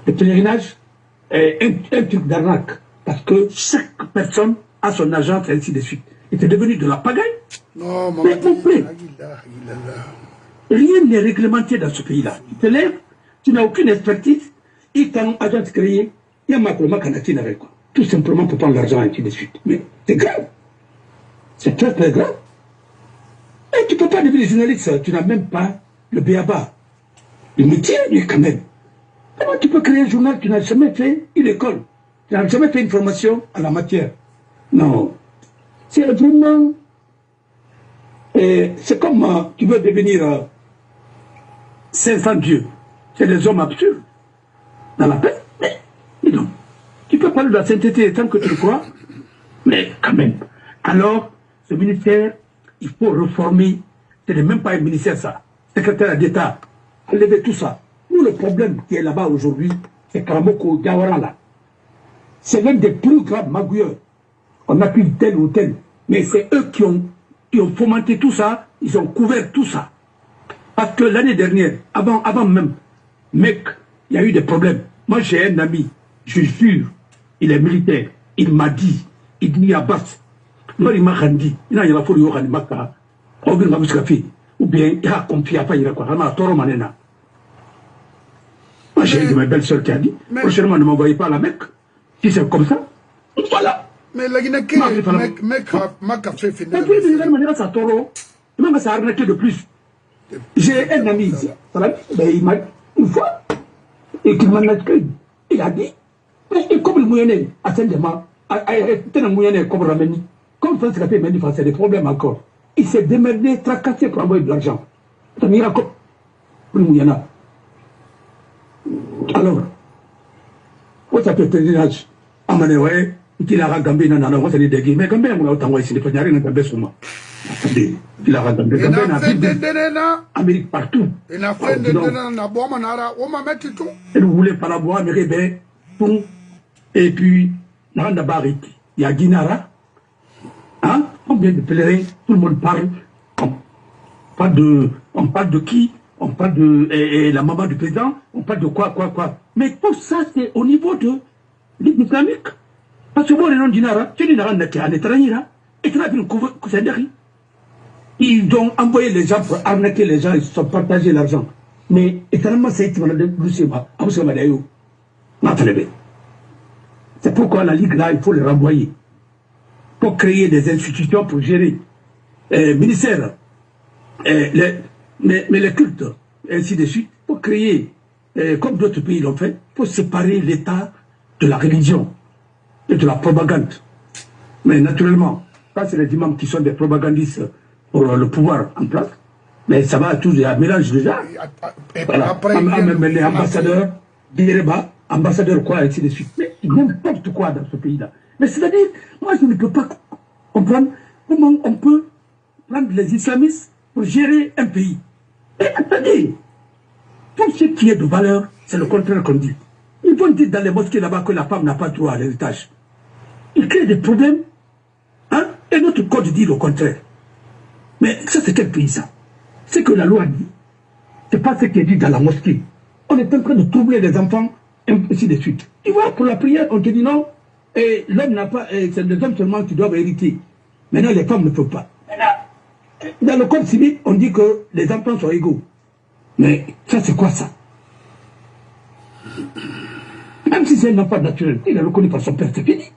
des pèlerinages, un truc d'arnaque. Parce que chaque personne a son agence et ainsi de suite. Et c'est devenu de la pagaille. Non, mais mon frère, rien n'est réglementé dans ce pays-là. Tu te lèves, tu n'as aucune expertise, ils t'ont agence créée, il y a ma canatine avec quoi. Tout simplement pour prendre l'argent et ainsi de suite. Mais c'est grave. C'est très très grave. Et tu ne peux pas devenir journaliste, tu n'as même pas le béaba. Le métier, lui, quand même. Comment tu peux créer un journal, tu n'as jamais fait une école, tu n'as jamais fait une formation à la matière. Non. C'est vraiment... c'est comme tu veux devenir 500 dieux. C'est des hommes absurdes. Dans la paix. Mais, dis donc, tu peux parler de la sainteté tant que tu le crois. Mais quand même. Alors, ce ministère, il faut reformer. Ce n'est même pas un ministère, ça. Secrétaire d'État, enlever tout ça. Nous, le problème qui est là-bas aujourd'hui, c'est Karamoko Diawara, là. C'est l'un des plus grands magouilleurs. On accuse tel ou tel. Mais c'est eux qui ont fomenté tout ça, ils ont couvert tout ça. Parce que l'année dernière, avant même, mec, il y a eu des problèmes. Moi, j'ai un ami, je jure, il est militaire. Il m'a dit, Idni Abbas, il m'a dit, il a fallu ou bien il a confié à Faïra, quoi. Moi, j'ai une de mes belles-sœurs qui a dit, prochainement, ne m'envoyez pas à la Mecque. Si c'est comme ça, voilà. Mais la Guinée, mec, ma café fait. Et puis, ça toro. Même ça a arnaqué de plus. J'ai un ami ici, il m'a une fois, et qu'il m'a accueilli. Il a dit, et comme le moyen à Saint-Demas, le moyen comme Rameni, comme France Café m'a dit, c'est des problèmes encore. Il s'est démerdé, tracassé pour envoyer de l'argent. C'est un miracle. Le moyen. Alors, où ça peut pèlerinage? À Manéway, il a ragambé dans la route, mais Gambé, on a autant ici, il n'y a rien à Gambé sur moi. Il a ragambé. Gambé n'a Amérique partout. Il a fait des na bois, manara, on m'a mis tout. Et vous voulez pas la boire, mais rébé, tout. Et puis, dans la barrique, il y a Guinara. Hein? Combien de pèlerins, tout le monde parle. On parle de qui? On parle de la maman du président, on parle de quoi. Mais tout ça, c'est au niveau de l'islamique. Parce que moi, les noms d'Inara, tu dis Nara, tu as un étranger, et tu as vu une ils ont envoyé les gens pour arnaquer les gens, ils se sont partagés l'argent. Mais étonnamment, c'est pourquoi la Ligue là, il faut les renvoyer. Pour créer des institutions pour gérer. Ministère, mais les cultes, et ainsi de suite, pour créer, comme d'autres pays l'ont fait, pour séparer l'État de la religion et de la propagande. Mais naturellement, ça c'est les imams qui sont des propagandistes pour le pouvoir en place, mais ça va tous à mélange déjà. Voilà. Après, même les ambassadeurs, Direba, ambassadeurs quoi, ainsi de suite. Mais n'importe quoi dans ce pays-là. Mais c'est-à-dire, moi je ne peux pas comprendre comment on peut prendre les islamistes pour gérer un pays. Et attendez, tout ce qui est de valeur, c'est le contraire qu'on dit. Ils vont dire dans les mosquées là-bas que la femme n'a pas droit à l'héritage. Ils créent des problèmes, hein, et notre code dit le contraire. Mais ça, c'est quel pays ça? C'est que la loi dit, c'est pas ce qui est dit dans la mosquée. On est en train de troubler les enfants, et ainsi de suite. Tu vois, pour la prière, on te dit non, et l'homme n'a pas, c'est les hommes seulement qui doivent hériter. Maintenant, les femmes ne peuvent pas. Maintenant, dans le code civil, on dit que les enfants sont égaux. Mais ça, c'est quoi ça? Même si c'est un enfant naturel, il est reconnu par son père, c'est fini.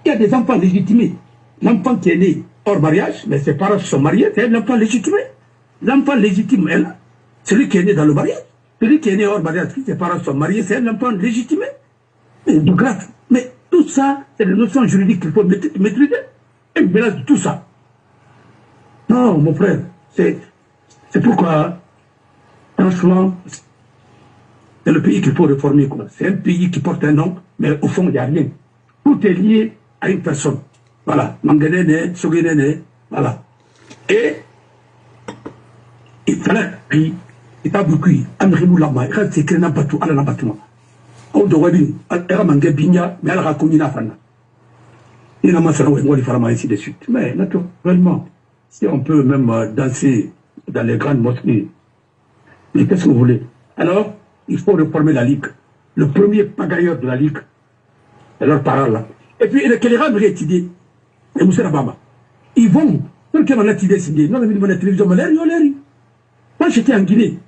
Il y a des enfants légitimés. L'enfant qui est né hors mariage, mais ses parents sont mariés, c'est un enfant légitimé. L'enfant légitime est là. Celui qui est né dans le mariage. Celui qui est né hors mariage, ses parents sont mariés, c'est un enfant légitimé. Mais de grâce. Mais tout ça, c'est les notions juridiques qu'il faut maîtriser. Et un mélange de tout ça. Non, mon frère, c'est pourquoi, franchement, c'est le pays qu'il faut réformer. C'est un pays qui porte un nom, mais au fond, il n'y a rien. Tout est lié à une personne. Voilà. Manganene, Sogenene, voilà. Et il fallait qu'il y ait beaucoup d'Amrimou Lama, il reste écrit dans le bateau, à la bâtiment. On doit dire, il y a un Bigna, mais il y a un Koumina Fana. Il y a un Massaran, il y a un ainsi de suite. Mais naturellement, si on peut même danser dans les grandes mosquées, mais qu'est-ce que vous voulez? Alors, il faut réformer la Ligue. Le premier pagailleur de la Ligue, c'est leur parole là. Et puis, les rames réétudiés, et Moussa Bama, ils vont, ceux qui ont étudié, c'est dit, non, mais la télévision, moi j'étais en Guinée,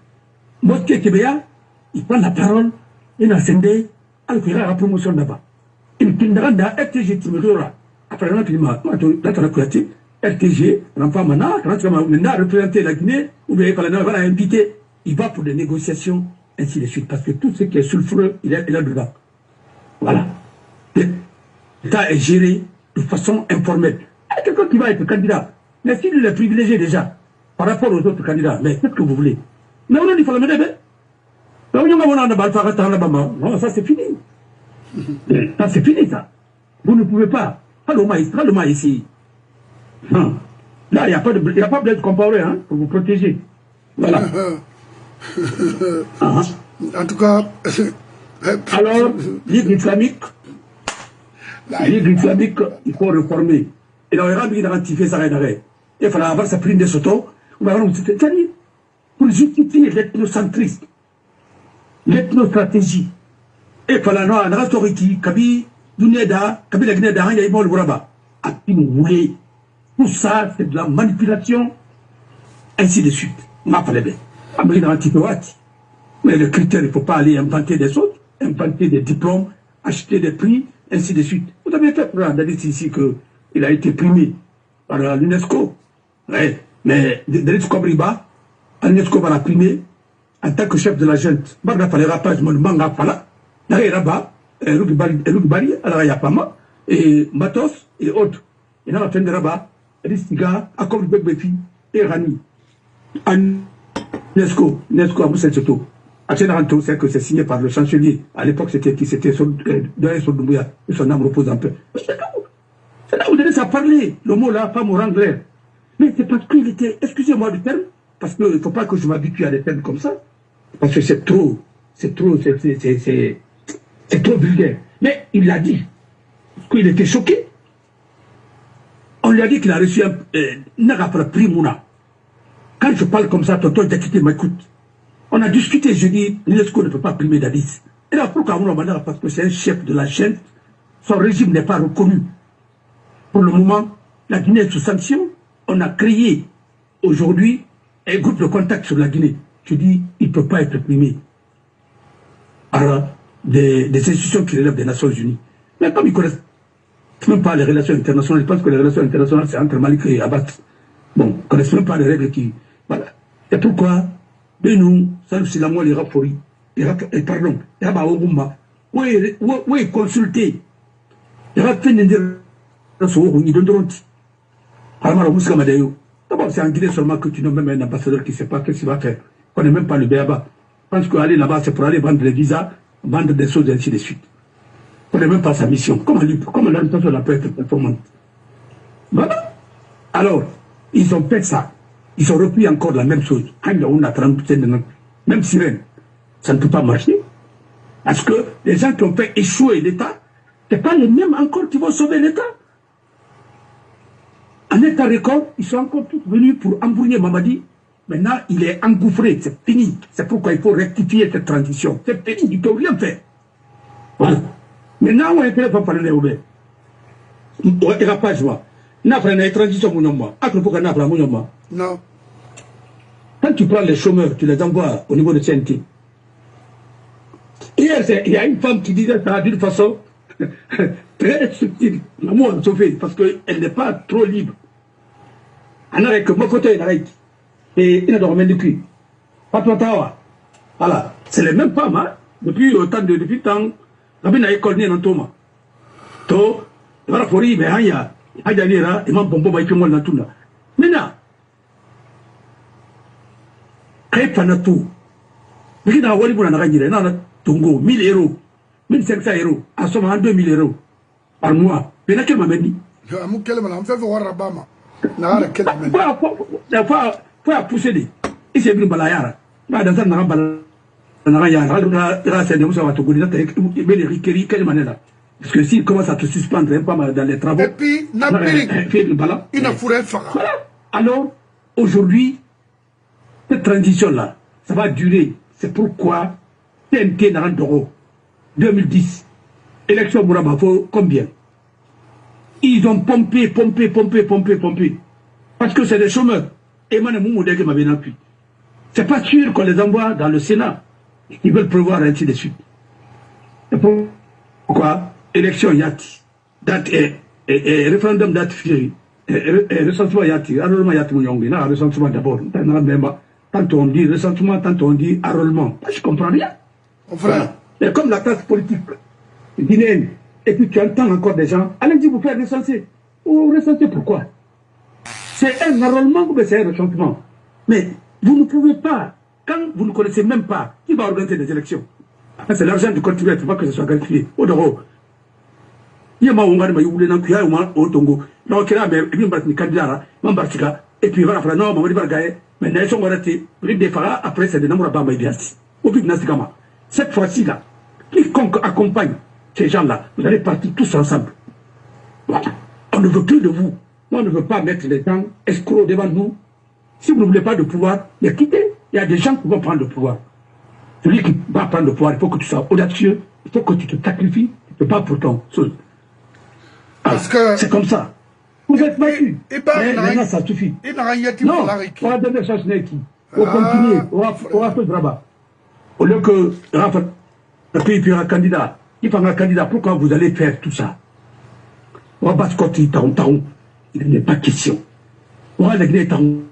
Mosquée Kébéa, il prend la parole, il a scindé, alors qu'il y a la promotion là-bas. Il me rend à RTG, tu me diras, après là, tu m'as dit, RTG, l'enfant maintenant, représenter la Guinée, ou bien quand on va l'inviter, il va pour des négociations, ainsi de suite, parce que tout ce qui est sulfureux, il est dedans. Voilà. L'État est géré de façon informelle. Il y a quelqu'un qui va être candidat, mais s'il est privilégié déjà, par rapport aux autres candidats, mais qu'est-ce que vous voulez? Mais on a dit, il faut le mettre, non, ça c'est fini. Ça c'est fini, ça. Vous ne pouvez pas. Pas le maïs ici. Non. Là, il n'y a pas de bled comparé, hein, pour vous protéger. Voilà. En tout cas... Alors, Ligue islamique, il faut réformer. Et là, il a ratifié ça, il faut avoir sa prime de soto. C'est-à-dire, pour justifier l'ethnocentrisme, l'ethnostratégie, et pour la autorité, Kabi, Duneda, Kabi la Guinée d'Aran, il y a eu le Bouraba. À qui vous voulez. Tout ça, c'est de la manipulation, ainsi de suite. Ma palais. Mais le critère, il ne faut pas aller inventer des choses, inventer des diplômes, acheter des prix, ainsi de suite. Vous avez fait pour Dadis ici qu'il a été primé par l'UNESCO. Ouais. Mais Dadis Kobriba, l'UNESCO va la primer en tant que chef de la junte. Barga fallait rapage, mon manga fala, Nare Raba, Rugibari, Alayapama, et Matos et autres. Et dans la fin de Rabat, Ristiga, Akom Bekbefi, et Rani. UNESCO, a Moussel Soto. Achénaranto, c'est que c'est signé par le chancelier. À l'époque, c'était qui? C'était Doyen Sodoumouya, et son âme repose en paix. C'est là où vous devez ça parler. Le mot là, pas me rendre clair. Mais c'est parce qu'il était, excusez-moi du terme, parce qu'il ne faut pas que je m'habitue à des termes comme ça. Parce que c'est trop vulgaire. Mais il l'a dit. Parce qu'il était choqué. On lui a dit qu'il a reçu un prix Mouna. Quand je parle comme ça, tonton Diakité m'écoute. On a discuté, je dis, l'UNESCO ne peut pas primer Dadis. Et là, pourquoi on a parce que c'est un chef de la chaîne, son régime n'est pas reconnu. Pour le moment, la Guinée est sous sanction. On a créé aujourd'hui un groupe de contact sur la Guinée. Je dis, il ne peut pas être primé par des institutions qui relèvent des Nations Unies. Mais comme ils ne connaissent même pas les relations internationales, ils pensent que les relations internationales, c'est entre Malik et Abat. Bon, ils ne connaissent même pas les règles qui... Voilà. C'est pourquoi de nous, ça c'est la moi les rapports. Pardon, il y a Baoumba. Oui, consulter. Il y a fait une d'abord, c'est en Guinée seulement que tu nommes même un ambassadeur qui ne sait pas ce qu'il va faire. On n'est même pas le béaba. Je pense qu'aller là-bas, c'est pour aller vendre des visas, vendre des choses, et ainsi de suite. On n'est même pas sa mission. Comment l'administration peut être performante? Voilà. Alors, ils ont fait ça. Ils ont repris encore la même chose. Même sirène. Ça ne peut pas marcher. Parce que les gens qui ont fait échouer l'État, ce n'est pas les mêmes encore qui vont sauver l'État. En état record, ils sont encore tous venus pour embrouiller Mamadi. Maintenant, il est engouffré, c'est fini. C'est pourquoi il faut rectifier cette transition. C'est fini, il ne peut rien faire. Voilà. Maintenant, on est prêt pour parler au bé. Il n'y a pas de joie. Il n'y a pas de transition, mon nom. Non. Quand tu prends les chômeurs, tu les envoies au niveau de CNT. Hier, il y a une femme qui disait ça d'une façon très subtile. Moi, parce qu'elle n'est pas trop libre. Elle n'a que mon côté, et il a dormi du cul. Voilà. C'est les mêmes femmes, hein. Depuis le temps, il y a école dans Thomas. To, il va pour y aller, il y a il m'a bon, il fait dans tout là. Maintenant, quand il y tout, il y a un Tongo, 1000 euros, 1500 euros, à ce moment 2000 euros par mois. Mais là, quel m'a dit? Je vais voir Rabama. Faut pousser des. Il s'est venu balayara. Dans ça, n'a pas parce que s'il commence à te suspendre pas mal dans les travaux, et puis, il a fourré voilà. Alors, aujourd'hui, cette transition-là, ça va durer. C'est pourquoi TNT n'a rien d'euros. 2010, élection Mouraba, faut combien? Ils ont pompé. Parce que c'est des chômeurs. Et moi, c'est pas sûr qu'on les envoie dans le Sénat. Ils veulent prévoir ainsi de suite. Et pourquoi? Élection Yati, date et référendum date fille, et recensement Yati, arrôlement Yati Mouyongi, non, recensement d'abord. Tantôt on dit recensement, tantôt on dit arrôlement. Je comprends rien. Voilà. Et comme la classe politique guinéenne, et puis tu entends encore des gens, allez-y vous faire recenser. Vous recensez pourquoi? C'est un arrôlement ou c'est un recensement? Mais vous ne pouvez pas, quand vous ne connaissez même pas qui va organiser des élections. C'est l'argent du contribuable, il ne faut pas que ce soit gratifié. Au-dehors, il y a un Tongo, donc il y a un candidat, et puis il va faire non, mais ils sont arrêtés. Après, c'est des nombres à Bamaïdias. Cette fois-ci-là, quiconque accompagne ces gens-là, vous allez partir tous ensemble. Voilà. On ne veut plus de vous. On ne veut pas mettre les gens escrocs devant nous. Si vous ne voulez pas de pouvoir, mais quittez. Il y a des gens qui vont prendre le pouvoir. Celui qui va prendre le pouvoir, il faut que tu sois audacieux, il faut que tu te sacrifies, tu ne peux pas pour ton chose. Parce que c'est comme ça. Vous êtes battus. Mais maintenant, ça suffit. Non, on va donner chance qui. On continue, on va faire le rabat. Au lieu que il y a un candidat, il y a un candidat, pourquoi vous allez faire tout ça? On va il n'est pas question. On va régler il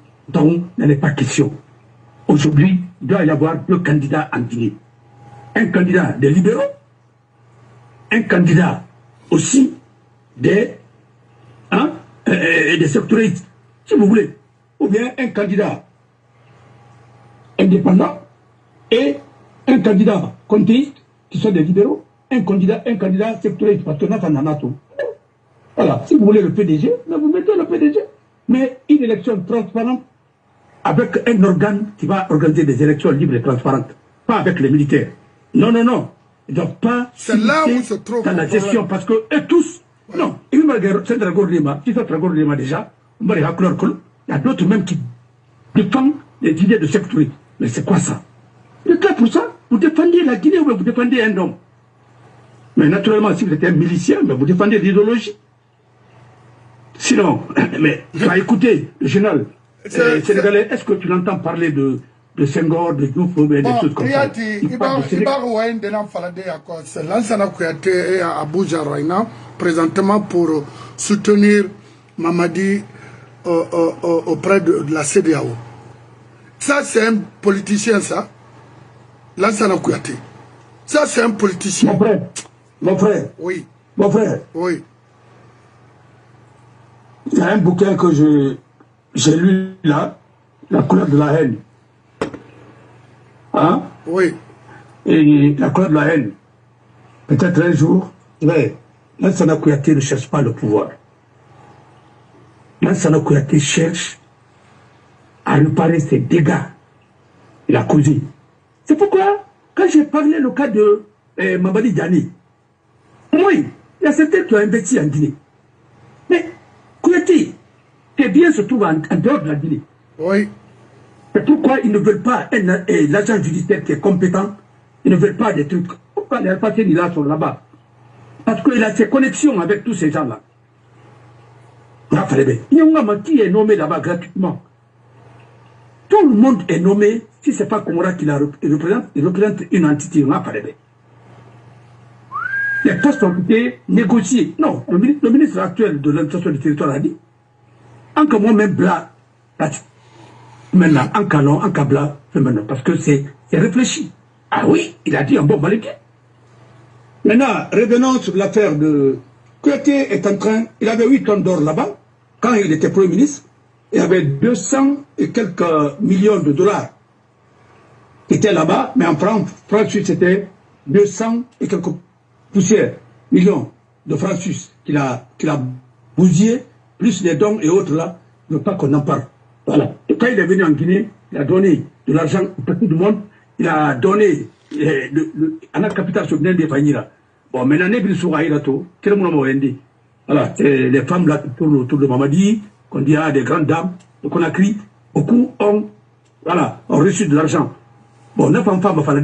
n'est pas question. Aujourd'hui, il doit y avoir deux candidats en Guinée. Un candidat des libéraux, un candidat aussi des sectoristes, si vous voulez. Ou bien un candidat indépendant et un candidat comtéiste, qui sont des libéraux, un candidat sectoriste, parce que nous en a tout. Voilà, si vous voulez le PDG, vous mettez le PDG. Mais une élection transparente, avec un organe qui va organiser des élections libres et transparentes, pas avec les militaires. Non. Ils ne doivent pas c'est là où se trouve dans la gestion, parce que eux tous, voilà. Non, c'est Dragor Lima, qui fait Dragor Lima déjà, il y a d'autres même qui défendent les idées de sectorisme. Mais c'est quoi ça? Vous êtes là pour ça? Vous défendez la Guinée ou vous défendez un homme? Mais naturellement, si vous êtes un milicien, vous défendez l'idéologie. Sinon, mais tu as écouté le journal sénégalais, est-ce que tu l'entends parler de Senghor, de Diouf, des choses comme ça? C'est Lansana Kouyaté est à Abuja présentement pour soutenir Mamadi auprès de la CEDEAO. Ça, c'est un politicien, ça. Lansana Kouyaté. Ça, c'est un politicien. Mon frère. Mon frère. Oui. Mon frère. Oui. Il y a un bouquin que j'ai lu là, La couleur de la haine. Hein? Oui. Et la couleur de la haine. Peut-être un jour, mais Lansana Kouyaté ne cherche pas le pouvoir. Lansana Kouyaté cherche à réparer ses dégâts. Il a causé. C'est pourquoi, quand j'ai parlé le cas de Mamadi Diani, oui, il y a certains qui ont investi en Guinée. Mais Kouyaté, tes biens se trouvent en dehors de la Guinée. Oui. C'est pourquoi ils ne veulent pas l'agent judiciaire qui est compétent. Ils ne veulent pas des trucs. Pourquoi les Alpha Sénila sont là-bas? Parce qu'il a ses connexions avec tous ces gens-là. Nyongama qui est nommé là-bas gratuitement. Tout le monde est nommé, si ce n'est pas Komora qui la représente, il représente une entité. Les postes ont été négociés. Non, le ministre actuel de l'administration du territoire a dit, en que moi-même, bla, maintenant, en canon, en cabla, maintenant, parce que c'est réfléchi. Ah oui, il a dit un bon maléquin. Maintenant, revenons sur l'affaire de Kouyaté est en train, il avait 8 tonnes d'or là-bas, quand il était Premier ministre, il y avait 200 et quelques millions de dollars qui étaient là-bas, mais en francs suisses, c'était 200 et quelques millions de francs suisses qu'il a bousillé, plus les dons et autres là, il ne veut pas qu'on en parle. Voilà. Et quand il est venu en Guinée, il a donné de l'argent à tout le monde, il a donné à la capitale sur des familles là. Bon, maintenant, voilà, les femmes là qui tournent autour de Mamadi, qu'on dit des grandes dames, de Conakry, beaucoup ont reçu de l'argent. Bon, 9 femmes à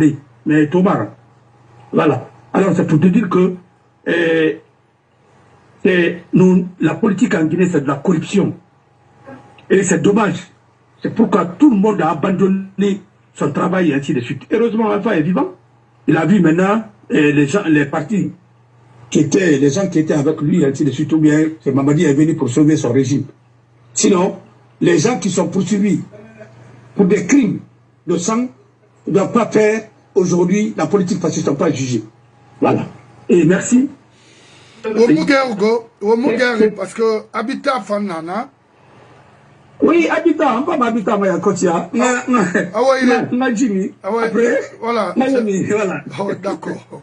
mais Tomar. Voilà. Alors, c'est pour te dire que la politique en Guinée, c'est de la corruption. Et c'est dommage. C'est pourquoi tout le monde a abandonné son travail et ainsi de suite. Heureusement, Alpha est vivant. Il a vu maintenant les partis les gens qui étaient avec lui, et ainsi de suite, ou bien que Mamadi est venu pour sauver son régime. Sinon, les gens qui sont poursuivis pour des crimes de sang ne doivent pas faire aujourd'hui la politique parce qu'ils ne sont pas jugés. Voilà. Et merci. Parce que Habitat Fanana. Oui, Habitat, on va Habitat, mais Kotia. Ah ouais, il est. Après, voilà. voilà. Oh, d'accord.